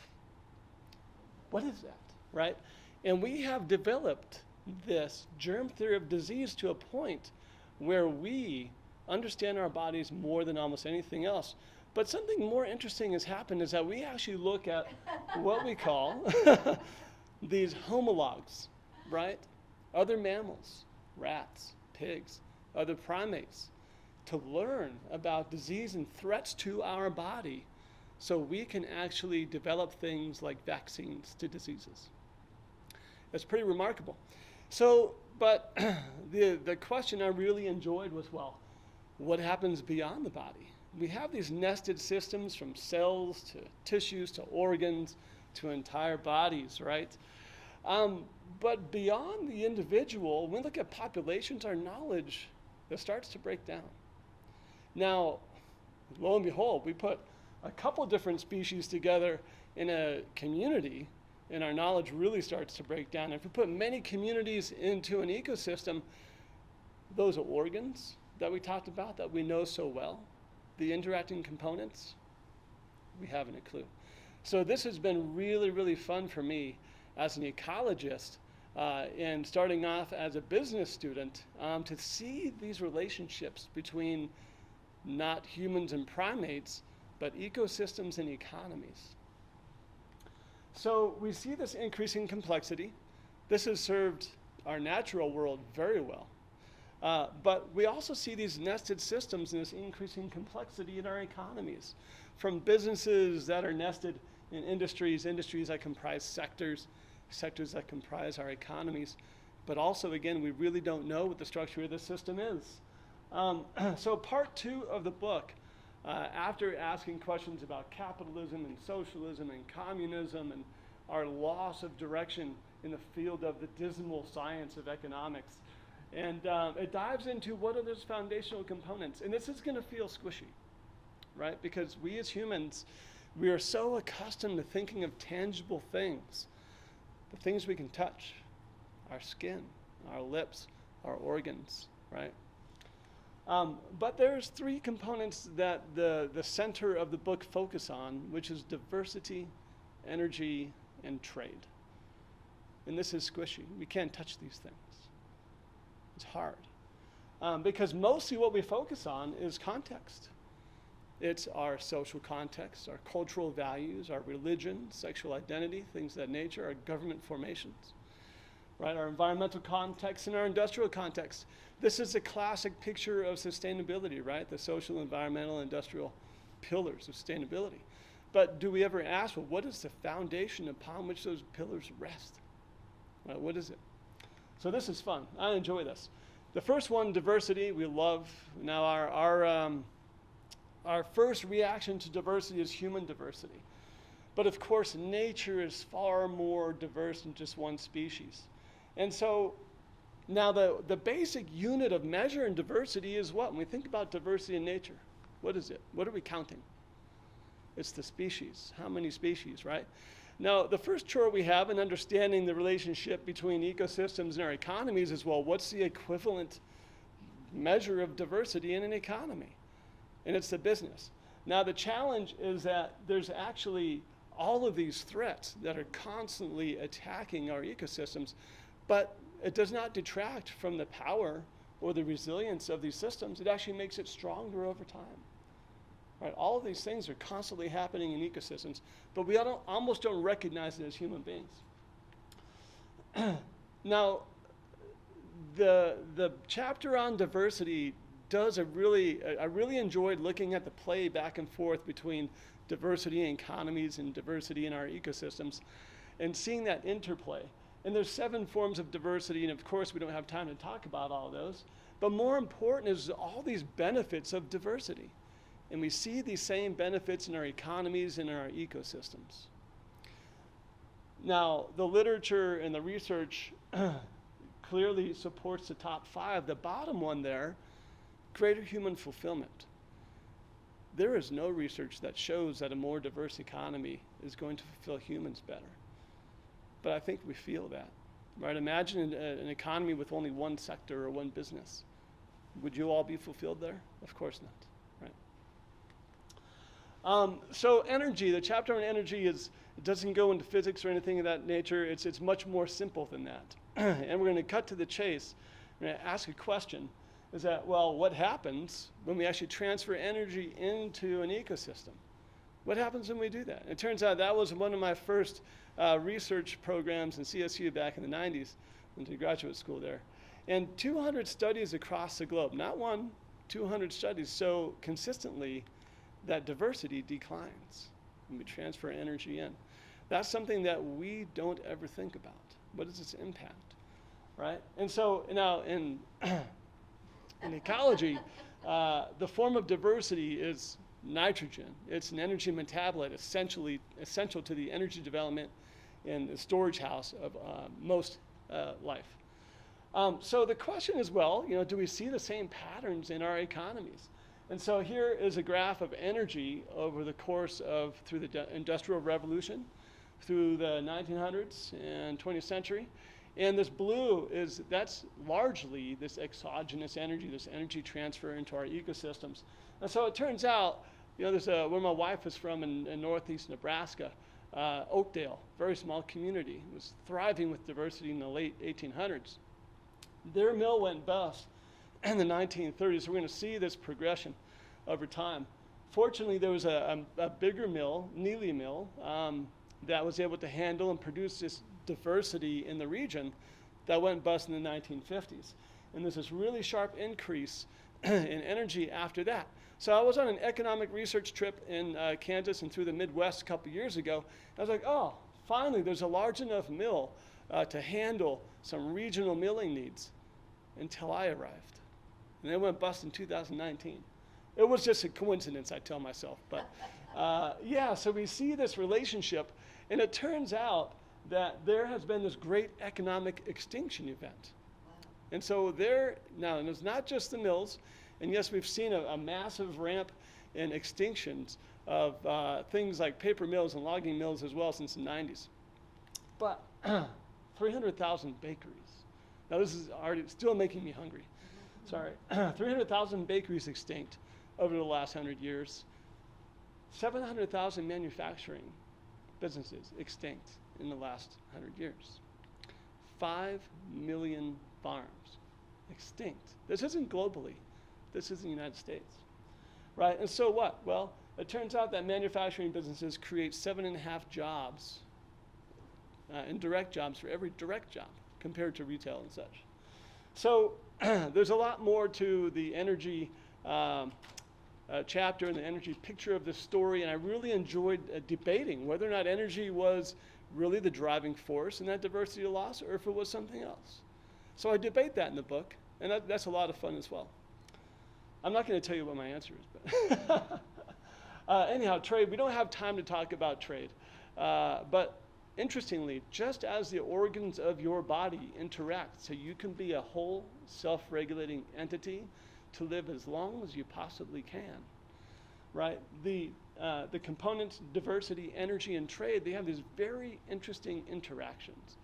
What is that, right? And we have developed this germ theory of disease to a point where we understand our bodies more than almost anything else. But something more interesting has happened is that we actually look at what we call these homologs, right? Other mammals, rats, pigs, other primates, to learn about disease and threats to our body so we can actually develop things like vaccines to diseases. It's pretty remarkable. So, but the question I really enjoyed was, well, what happens beyond the body? We have these nested systems from cells to tissues to organs to entire bodies, right? But beyond the individual, when we look at populations, our knowledge that starts to break down. Now, lo and behold, we put a couple different species together in a community, and our knowledge really starts to break down. If we put many communities into an ecosystem, those organs that we talked about that we know so well, the interacting components, we haven't a clue. So this has been really, really fun for me as an ecologist and starting off as a business student to see these relationships between not humans and primates, but ecosystems and economies. So we see this increasing complexity. This has served our natural world very well. But we also see these nested systems and this increasing complexity in our economies, from businesses that are nested in industries that comprise sectors that comprise our economies. But also, again, we really don't know what the structure of the system is. So part 2 of the book, after asking questions about capitalism and socialism and communism and our loss of direction in the field of the dismal science of economics, and it dives into what are those foundational components. And this is going to feel squishy, right? Because we as humans, we are so accustomed to thinking of tangible things, the things we can touch, our skin, our lips, our organs, right? But there's 3 components that the center of the book focus on, which is diversity, energy, and trade. And this is squishy. We can't touch these things. It's hard. Because mostly what we focus on is context. It's our social context, our cultural values, our religion, sexual identity, things of that nature, our government formations, right? Our environmental context and our industrial context. This is a classic picture of sustainability, right? The social, environmental, industrial pillars of sustainability. But do we ever ask, well, what is the foundation upon which those pillars rest? Right, what is it? So this is fun. I enjoy this. The first one, diversity, we love. Now our first reaction to diversity is human diversity. But of course, nature is far more diverse than just one species. And so now the basic unit of measure in diversity is what? When we think about diversity in nature, what is it? What are we counting? It's the species. How many species, right? Now, the first chore we have in understanding the relationship between ecosystems and our economies is, well, what's the equivalent measure of diversity in an economy? And it's the business. Now, the challenge is that there's actually all of these threats that are constantly attacking our ecosystems, but it does not detract from the power or the resilience of these systems. It actually makes it stronger over time. Right? All of these things are constantly happening in ecosystems, but we almost don't recognize it as human beings. Now, the chapter on diversity does I really enjoyed looking at the play back and forth between diversity in economies and diversity in our ecosystems and seeing that interplay. And there's 7 forms of diversity, and of course we don't have time to talk about all of those, but more important is all these benefits of diversity. And we see these same benefits in our economies and in our ecosystems. Now, the literature and the research clearly supports the top 5. The bottom one there, greater human fulfillment. There is no research that shows that a more diverse economy is going to fulfill humans better. But I think we feel that, right? Imagine an economy with only one sector or one business. Would you all be fulfilled there? Of course not, right? So energy, the chapter on energy it doesn't go into physics or anything of that nature. It's much more simple than that. And we're going to cut to the chase. We're going to ask a question. Is that, well, what happens when we actually transfer energy into an ecosystem? What happens when we do that? It turns out that was one of my first research programs in CSU back in the 90s. Went to graduate school there. And 200 studies across the globe, not one, 200 studies, show consistently that diversity declines when we transfer energy in. That's something that we don't ever think about. What is its impact, right? And so now in ecology, the form of diversity is nitrogen. It's an energy metabolite, essential to the energy development in the storage house of most life. So the question is, well, do we see the same patterns in our economies? And so here is a graph of energy over the course of through the Industrial Revolution, through the 1900s and 20th century. And this blue that's largely this exogenous energy, this energy transfer into our ecosystems. And so it turns out, there's where my wife is from in northeast Nebraska, Oakdale, very small community, was thriving with diversity in the late 1800s. Their mill went bust in the 1930s. So we're going to see this progression over time. Fortunately, there was a bigger mill, Neely Mill, that was able to handle and produce this diversity in the region that went bust in the 1950s. And there's this really sharp increase in energy after that. So I was on an economic research trip in Kansas and through the Midwest a couple years ago. I was like, oh, finally there's a large enough mill to handle some regional milling needs, until I arrived. And it went bust in 2019. It was just a coincidence, I tell myself. But so we see this relationship, and it turns out that there has been this great economic extinction event. And so now, and it's not just the mills, and yes, we've seen a massive ramp in extinctions of things like paper mills and logging mills as well since the 90s. But 300,000 bakeries. Now this is already still making me hungry. Sorry. 300,000 bakeries extinct over the last 100 years. 700,000 manufacturing businesses extinct in the last 100 years. 5 million farms extinct. This isn't globally. This is the United States, right? And so what? Well, it turns out that manufacturing businesses create 7.5 jobs, indirect jobs for every direct job compared to retail and such. So there's a lot more to the energy chapter and the energy picture of this story, and I really enjoyed debating whether or not energy was really the driving force in that diversity loss or if it was something else. So I debate that in the book, and that's a lot of fun as well. I'm not going to tell you what my answer is, but anyhow, trade. We don't have time to talk about trade, but interestingly, just as the organs of your body interact so you can be a whole self-regulating entity to live as long as you possibly can, right? The components, diversity, energy, and trade, they have these very interesting interactions.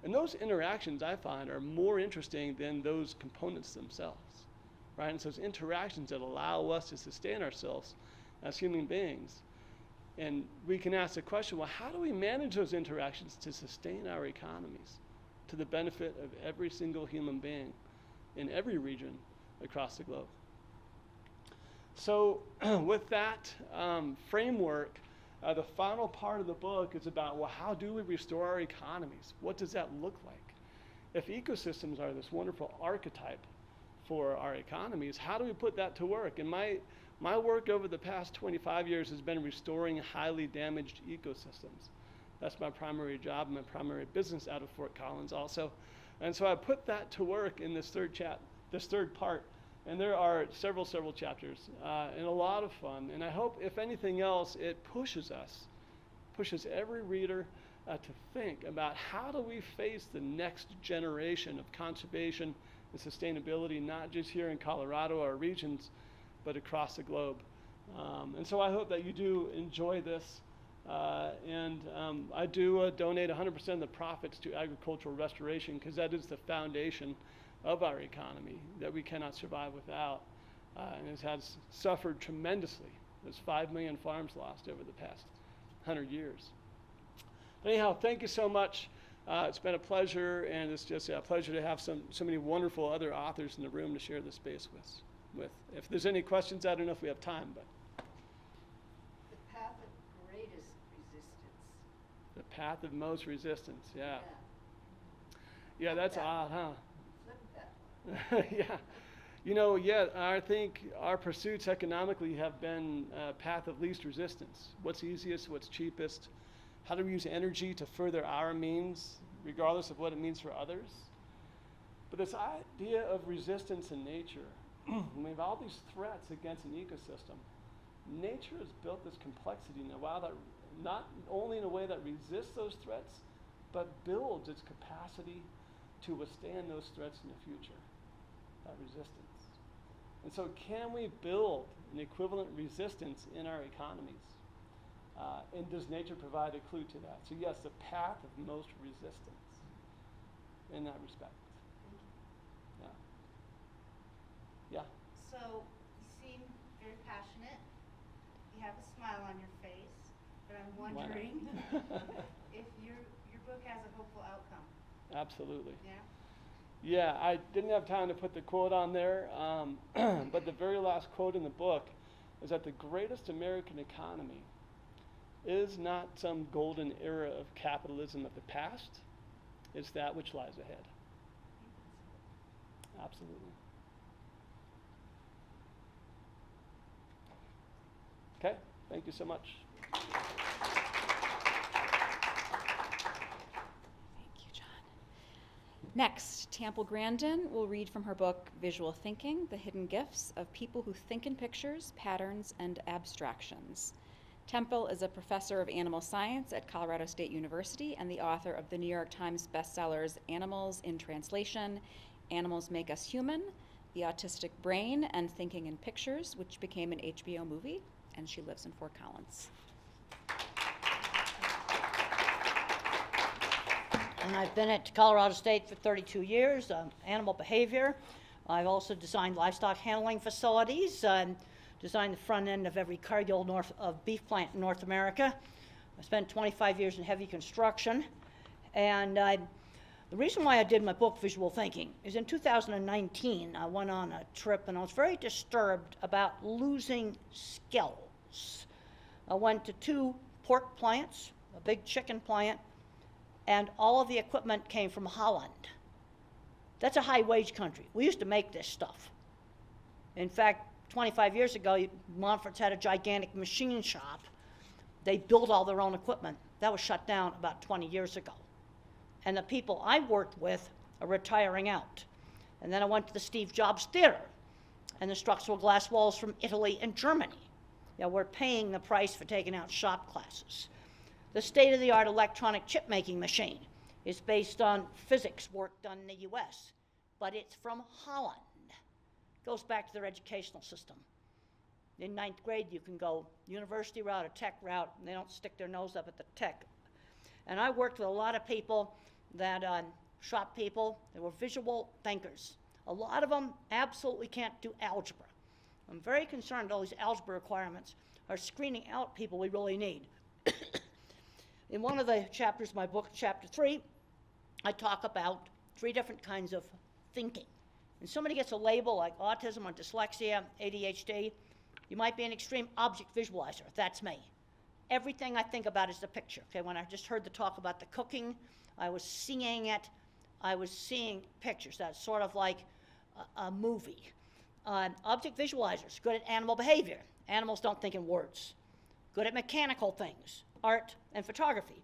And those interactions, I find, are more interesting than those components themselves, right? And so it's interactions that allow us to sustain ourselves as human beings. And we can ask the question, well, how do we manage those interactions to sustain our economies to the benefit of every single human being in every region across the globe? So with that framework, the final part of the book is about, well, how do we restore our economies? What does that look like? If ecosystems are this wonderful archetype for our economies, how do we put that to work? And my work over the past 25 years has been restoring highly damaged ecosystems. That's my primary job, my primary business out of Fort Collins also. And so I put that to work in this third part. And there are several chapters and a lot of fun. And I hope, if anything else, it pushes every reader to think about how do we face the next generation of conservation and sustainability, not just here in Colorado or regions, but across the globe. And so I hope that you do enjoy this. And I do donate 100% of the profits to agricultural restoration, because that is the foundation of our economy that we cannot survive without. And it has suffered tremendously There's 5 million farms lost over the past 100 years. But anyhow, thank you so much. It's been a pleasure, and it's just a pleasure to have so many wonderful other authors in the room to share this space with. If there's any questions, I don't know if we have time, but. The path of greatest resistance. The path of most resistance, yeah. Yeah. Yeah, that's Flip that odd, huh? Flip that one. Yeah. You know, yeah, I think our pursuits economically have been a path of least resistance. What's easiest, what's cheapest, how do we use energy to further our means, regardless of what it means for others? But this idea of resistance in nature, we have all these threats against an ecosystem. Nature has built this complexity in a way that not only in a way that resists those threats, but builds its capacity to withstand those threats in the future, that resistance. And so can we build an equivalent resistance in our economies? And does nature provide a clue to that? So yes, the path of most resistance in that respect. Yeah. So you seem very passionate. You have a smile on your face, but I'm wondering if your book has a hopeful outcome. Absolutely. Yeah. Yeah, I didn't have time to put the quote on there, but the very last quote in the book is that the greatest American economy is not some golden era of capitalism of the past, it's that which lies ahead. Absolutely. Okay, thank you so much. Thank you, John. Next, Temple Grandin will read from her book, Visual Thinking, The Hidden Gifts of People Who Think in Pictures, Patterns, and Abstractions. Temple is a professor of animal science at Colorado State University and the author of the New York Times bestsellers Animals in Translation, Animals Make Us Human, The Autistic Brain, and Thinking in Pictures, which became an HBO movie, and she lives in Fort Collins. And I've been at Colorado State for 32 years, animal behavior. I've also designed livestock handling facilities, designed the front end of every Cargill beef plant in North America. I spent 25 years in heavy construction. And the reason why I did my book, Visual Thinking, is in 2019, I went on a trip and I was very disturbed about losing skills. I went to 2 pork plants, a big chicken plant, and all of the equipment came from Holland. That's a high wage country. We used to make this stuff. In fact, 25 years ago, Montfort's had a gigantic machine shop. They built all their own equipment. That was shut down about 20 years ago. And the people I worked with are retiring out. And then I went to the Steve Jobs Theater and the structural glass walls from Italy and Germany. Yeah, we're paying the price for taking out shop classes. The state-of-the-art electronic chip-making machine is based on physics work done in the US, but it's from Holland. Goes back to their educational system. In 9th grade, you can go university route or tech route, and they don't stick their nose up at the tech. And I worked with a lot of people that, shop people, that were visual thinkers. A lot of them absolutely can't do algebra. I'm very concerned all these algebra requirements are screening out people we really need. In one of the chapters of my book, chapter 3, I talk about 3 different kinds of thinking. When somebody gets a label like autism or dyslexia, ADHD, you might be an extreme object visualizer. That's me. Everything I think about is the picture. Okay, when I just heard the talk about the cooking, I was seeing it. I was seeing pictures. That's sort of like a movie. Object visualizers, good at animal behavior. Animals don't think in words. Good at mechanical things, art and photography.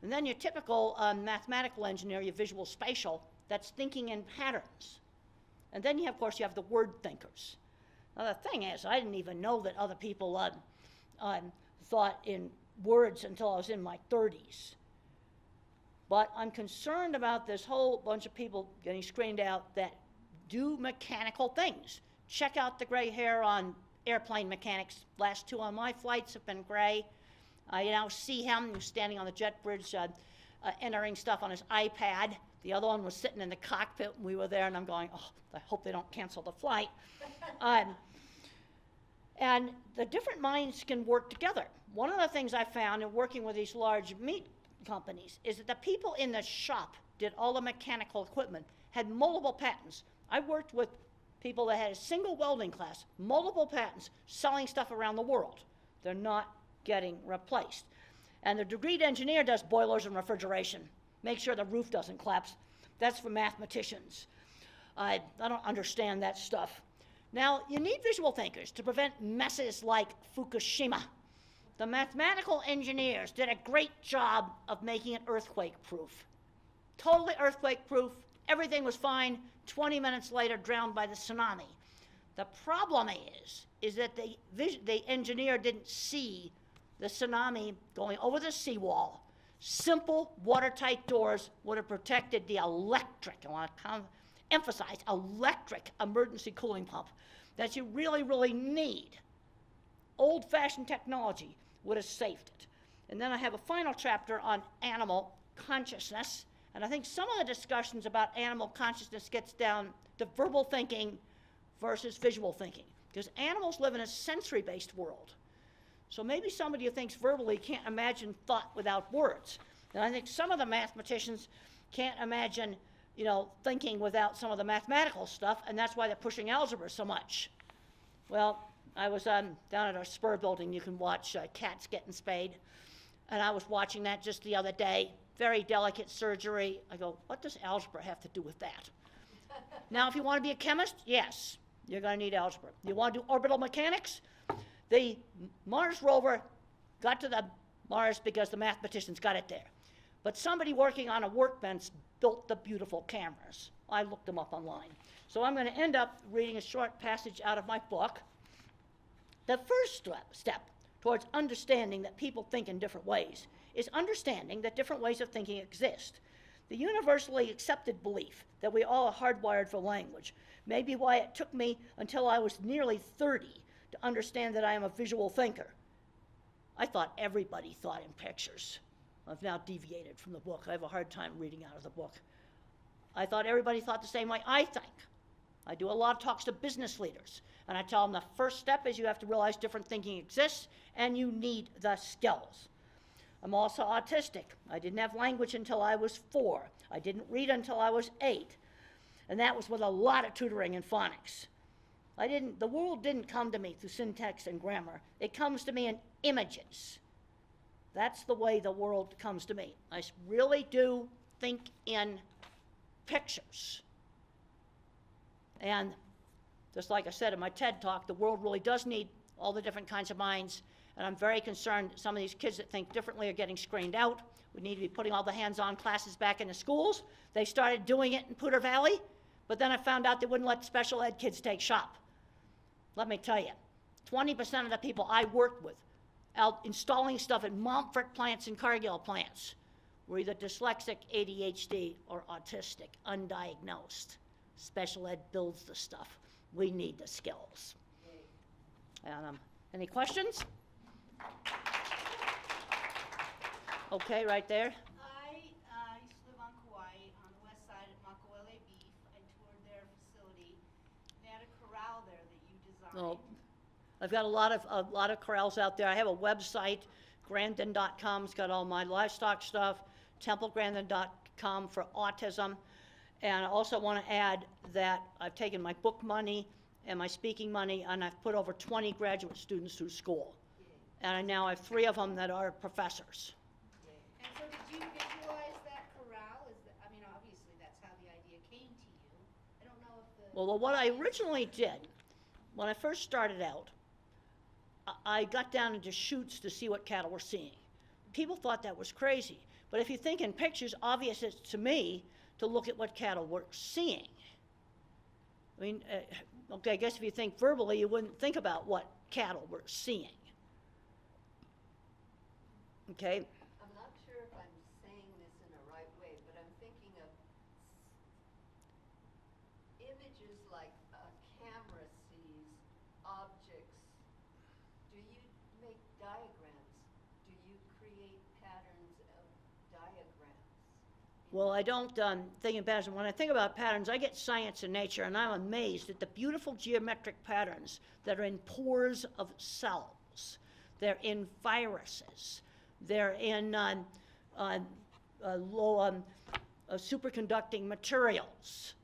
And then your typical mathematical engineer, your visual spatial, that's thinking in patterns. And then you have, of course, you have the word thinkers. Now the thing is, I didn't even know that other people thought in words until I was in my 30s. But I'm concerned about this whole bunch of people getting screened out that do mechanical things. Check out the gray hair on airplane mechanics. Last 2 on my flights have been gray. You now see him standing on the jet bridge entering stuff on his iPad. The other one was sitting in the cockpit when we were there, and I'm going, oh, I hope they don't cancel the flight. And the different minds can work together. One of the things I found in working with these large meat companies is that the people in the shop did all the mechanical equipment, had multiple patents. I worked with people that had a single welding class, multiple patents, selling stuff around the world. They're not getting replaced. And the degreed engineer does boilers and refrigeration, make sure the roof doesn't collapse. That's for mathematicians. I don't understand that stuff. Now, you need visual thinkers to prevent messes like Fukushima. The mathematical engineers did a great job of making it earthquake-proof. Totally earthquake-proof, everything was fine, 20 minutes later drowned by the tsunami. The problem is that the engineer didn't see the tsunami going over the seawall. Simple watertight doors would have protected the electric, I want to emphasize, electric emergency cooling pump that you really, really need. Old-fashioned technology would have saved it. And then I have a final chapter on animal consciousness. And I think some of the discussions about animal consciousness gets down to verbal thinking versus visual thinking. Because animals live in a sensory-based world. So maybe somebody who thinks verbally can't imagine thought without words. And I think some of the mathematicians can't imagine, thinking without some of the mathematical stuff, and that's why they're pushing algebra so much. Well, I was down at our Spur building. You can watch cats getting spayed. And I was watching that just the other day. Very delicate surgery. I go, what does algebra have to do with that? Now, if you want to be a chemist, yes, you're going to need algebra. You want to do orbital mechanics? The Mars rover got to the Mars because the mathematicians got it there. But somebody working on a workbench built the beautiful cameras. I looked them up online. So I'm going to end up reading a short passage out of my book. The first step towards understanding that people think in different ways is understanding that different ways of thinking exist. The universally accepted belief that we all are hardwired for language may be why it took me until I was nearly 30 to understand that I am a visual thinker. I thought everybody thought in pictures. I've now deviated from the book. I have a hard time reading out of the book. I thought everybody thought the same way I think. I do a lot of talks to business leaders, and I tell them the first step is you have to realize different thinking exists, and you need the skills. I'm also autistic. I didn't have language until I was 4. I didn't read until I was 8. And that was with a lot of tutoring in phonics. The world didn't come to me through syntax and grammar. It comes to me in images. That's the way the world comes to me. I really do think in pictures. And just like I said in my TED talk, the world really does need all the different kinds of minds. And I'm very concerned that some of these kids that think differently are getting screened out. We need to be putting all the hands-on classes back into schools. They started doing it in Poudre Valley, but then I found out they wouldn't let special ed kids take shop. Let me tell you, 20% of the people I worked with out installing stuff in Montfort plants and Cargill plants were either dyslexic, ADHD, or autistic, undiagnosed. Special ed builds the stuff. We need the skills. And, any questions? Okay, right there. I used to live on Kauai, on the west side at Makawele Beef. I toured their facility. They had a corral there that you designed. Oh, I've got a lot of corrals out there. I have a website, Grandin.com. It's got all my livestock stuff. TempleGrandin.com for autism. And I also want to add that I've taken my book money and my speaking money, and I've put over 20 graduate students through school. And I now have 3 of them that are professors. And so did you visualize that corral? Obviously that's how the idea came to you. I don't know if the... Well, what I originally did, when I first started out, I got down into chutes to see what cattle were seeing. People thought that was crazy. But if you think in pictures, obvious it's to me to look at what cattle were seeing. Okay, I guess if you think verbally, you wouldn't think about what cattle were seeing. Okay? I'm not sure if I'm saying this in the right way, but I'm thinking of images like a camera sees objects. Do you make diagrams? Do you create patterns of diagrams Well, I don't think in patterns. When I think about patterns, I get science and nature, and I'm amazed at the beautiful geometric patterns that are in pores of cells. They're in viruses. They're in low superconducting materials.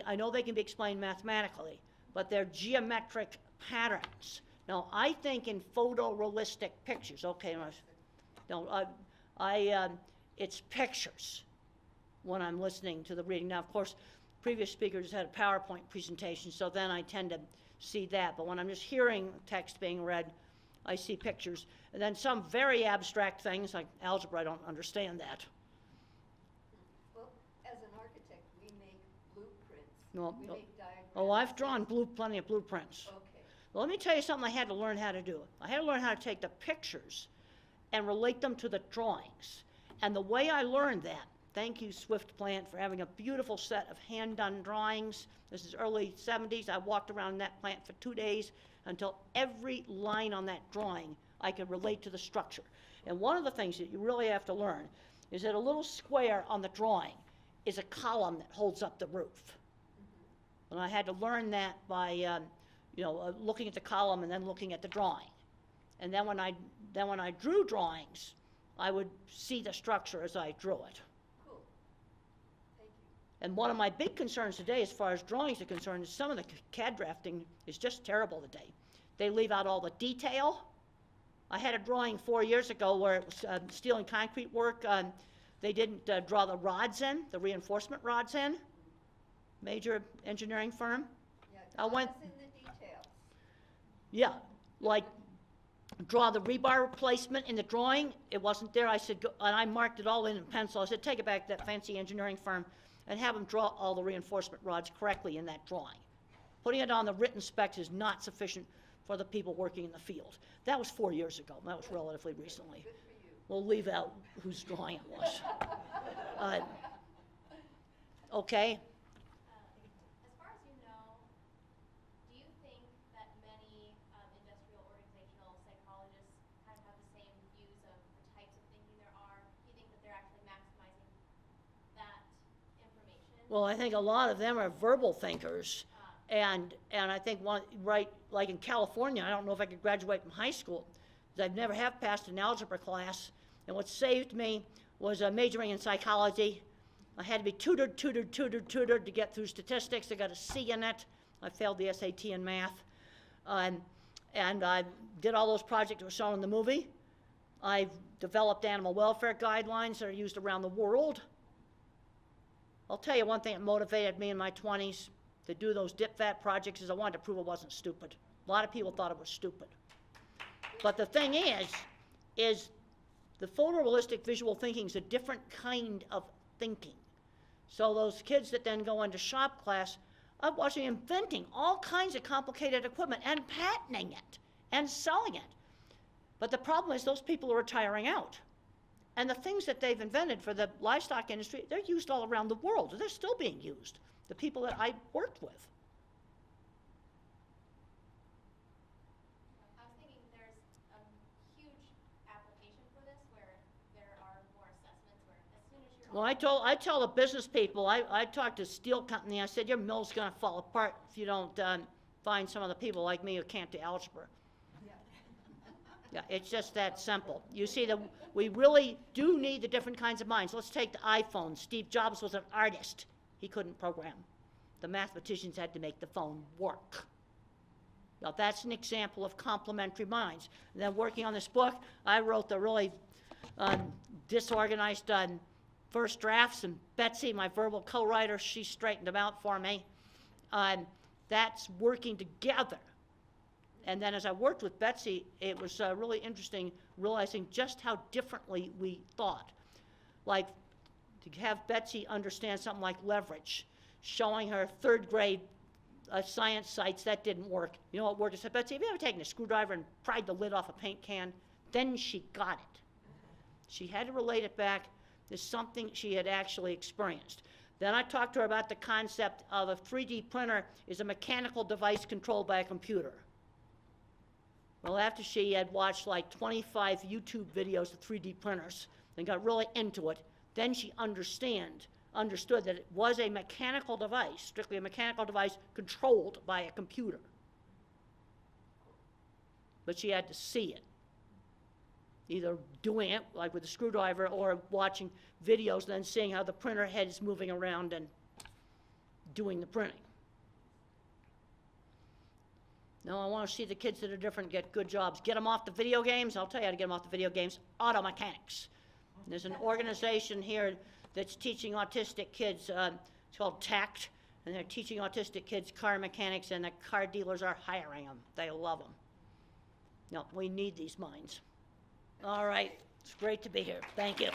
I know they can be explained mathematically, but they're geometric patterns. Now, I think in photorealistic pictures. Okay, no, it's pictures when I'm listening to the reading. Now, of course, previous speakers had a PowerPoint presentation, so then I tend to see that. But when I'm just hearing text being read, I see pictures. And then some very abstract things, like algebra, I don't understand that. Well, as an architect, we make blueprints. No, We no. make diagrams. Oh, I've drawn plenty of blueprints. Okay. Well, let me tell you something I had to learn how to do. I had to learn how to take the pictures and relate them to the drawings. And the way I learned that, thank you, Swift Plant, for having a beautiful set of hand-done drawings. This is early 70s. I walked around that plant for 2 days until every line on that drawing I could relate to the structure. And one of the things that you really have to learn is that a little square on the drawing is a column that holds up the roof. And I had to learn that by looking at the column and then looking at the drawing. And then when I drew drawings, I would see the structure as I drew it. Cool. Thank you. And one of my big concerns today, as far as drawings are concerned, is some of the CAD drafting is just terrible today. They leave out all the detail. I had a drawing 4 years ago where it was steel and concrete work. They didn't draw the rods in, the reinforcement rods in. Major engineering firm. Yeah, I went- God's in the details. Yeah, like draw the rebar replacement in the drawing. It wasn't there. I said, and I marked it all in pencil. I said, take it back to that fancy engineering firm and have them draw all the reinforcement rods correctly in that drawing. Putting it on the written specs is not sufficient for the people working in the field. That was 4 years ago. That was relatively recently. Good for you. We'll leave out whose drawing it was. Okay. As far as you know, do you think that many industrial organizational psychologists kind of have the same views of the types of thinking there are? Do you think that they're actually maximizing that information? Well, I think a lot of them are verbal thinkers. And I think like in California, I don't know if I could graduate from high school, because I've never have passed an algebra class. And what saved me was majoring in psychology. I had to be tutored to get through statistics. I got a C in it. I failed the SAT in math. And I did all those projects that were shown in the movie. I've developed animal welfare guidelines that are used around the world. I'll tell you one thing that motivated me in my 20s to do those DipVat projects is I wanted to prove it wasn't stupid. A lot of people thought it was stupid. But the thing is the photorealistic visual thinking is a different kind of thinking. So those kids that then go into shop class, I'm watching them inventing all kinds of complicated equipment and patenting it and selling it. But the problem is those people are retiring out. And the things that they've invented for the livestock industry, they're used all around the world. They're still being used, the people that I worked with. I was thinking there's a huge application for this where there are more assessments where as soon as you're Well, I tell the business people, I talked to a steel company, I said, your mill's gonna fall apart if you don't find some of the people like me who can't do algebra. Yeah, it's just that simple. You see, we really do need the different kinds of minds. Let's take the iPhone. Steve Jobs was an artist. He couldn't program. The mathematicians had to make the phone work. Now, that's an example of complementary minds. And then working on this book, I wrote the really disorganized first drafts, and Betsy, my verbal co-writer, she straightened them out for me. That's working together. And then as I worked with Betsy, it was really interesting realizing just how differently we thought. Like, to have Betsy understand something like leverage, showing her third grade science sites, that didn't work. You know what worked? I said, Betsy, have you ever taken a screwdriver and pried the lid off a paint can? Then she got it. She had to relate it back to something she had actually experienced. Then I talked to her about the concept of a 3D printer is a mechanical device controlled by a computer. Well, after she had watched like 25 YouTube videos of 3D printers and got really into it, Then she understood that it was a mechanical device, strictly a mechanical device controlled by a computer. But she had to see it, either doing it, like with a screwdriver, or watching videos, then seeing how the printer head is moving around and doing the printing. No, I want to see the kids that are different get good jobs. Get them off the video games. I'll tell you how to get them off the video games. Auto mechanics. There's an organization here that's teaching autistic kids. It's called TACT, and they're teaching autistic kids car mechanics, and the car dealers are hiring them. They love them. No, we need these minds. All right, it's great to be here. Thank you.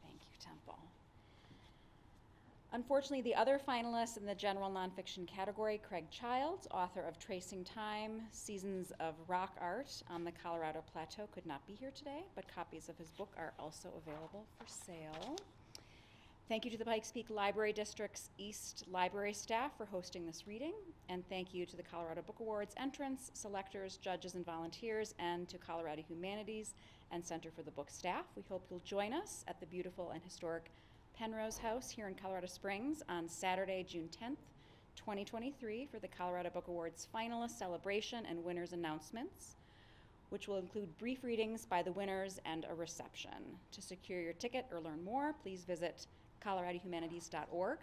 Thank you, Temple. Unfortunately, the other finalist in the general nonfiction category, Craig Childs, author of Tracing Time, Seasons of Rock Art on the Colorado Plateau, could not be here today, but copies of his book are also available for sale. Thank you to the Pikes Peak Library District's East Library staff for hosting this reading, and thank you to the Colorado Book Awards entrants, selectors, judges, and volunteers, and to Colorado Humanities and Center for the Book staff. We hope you'll join us at the beautiful and historic Penrose House here in Colorado Springs on Saturday, June 10th, 2023 for the Colorado Book Awards finalist celebration and winners announcements, which will include brief readings by the winners and a reception. To secure your ticket or learn more, please visit coloradohumanities.org.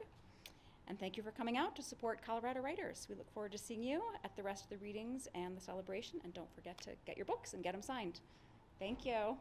And thank you for coming out to support Colorado writers. We look forward to seeing you at the rest of the readings and the celebration, and don't forget to get your books and get them signed. Thank you.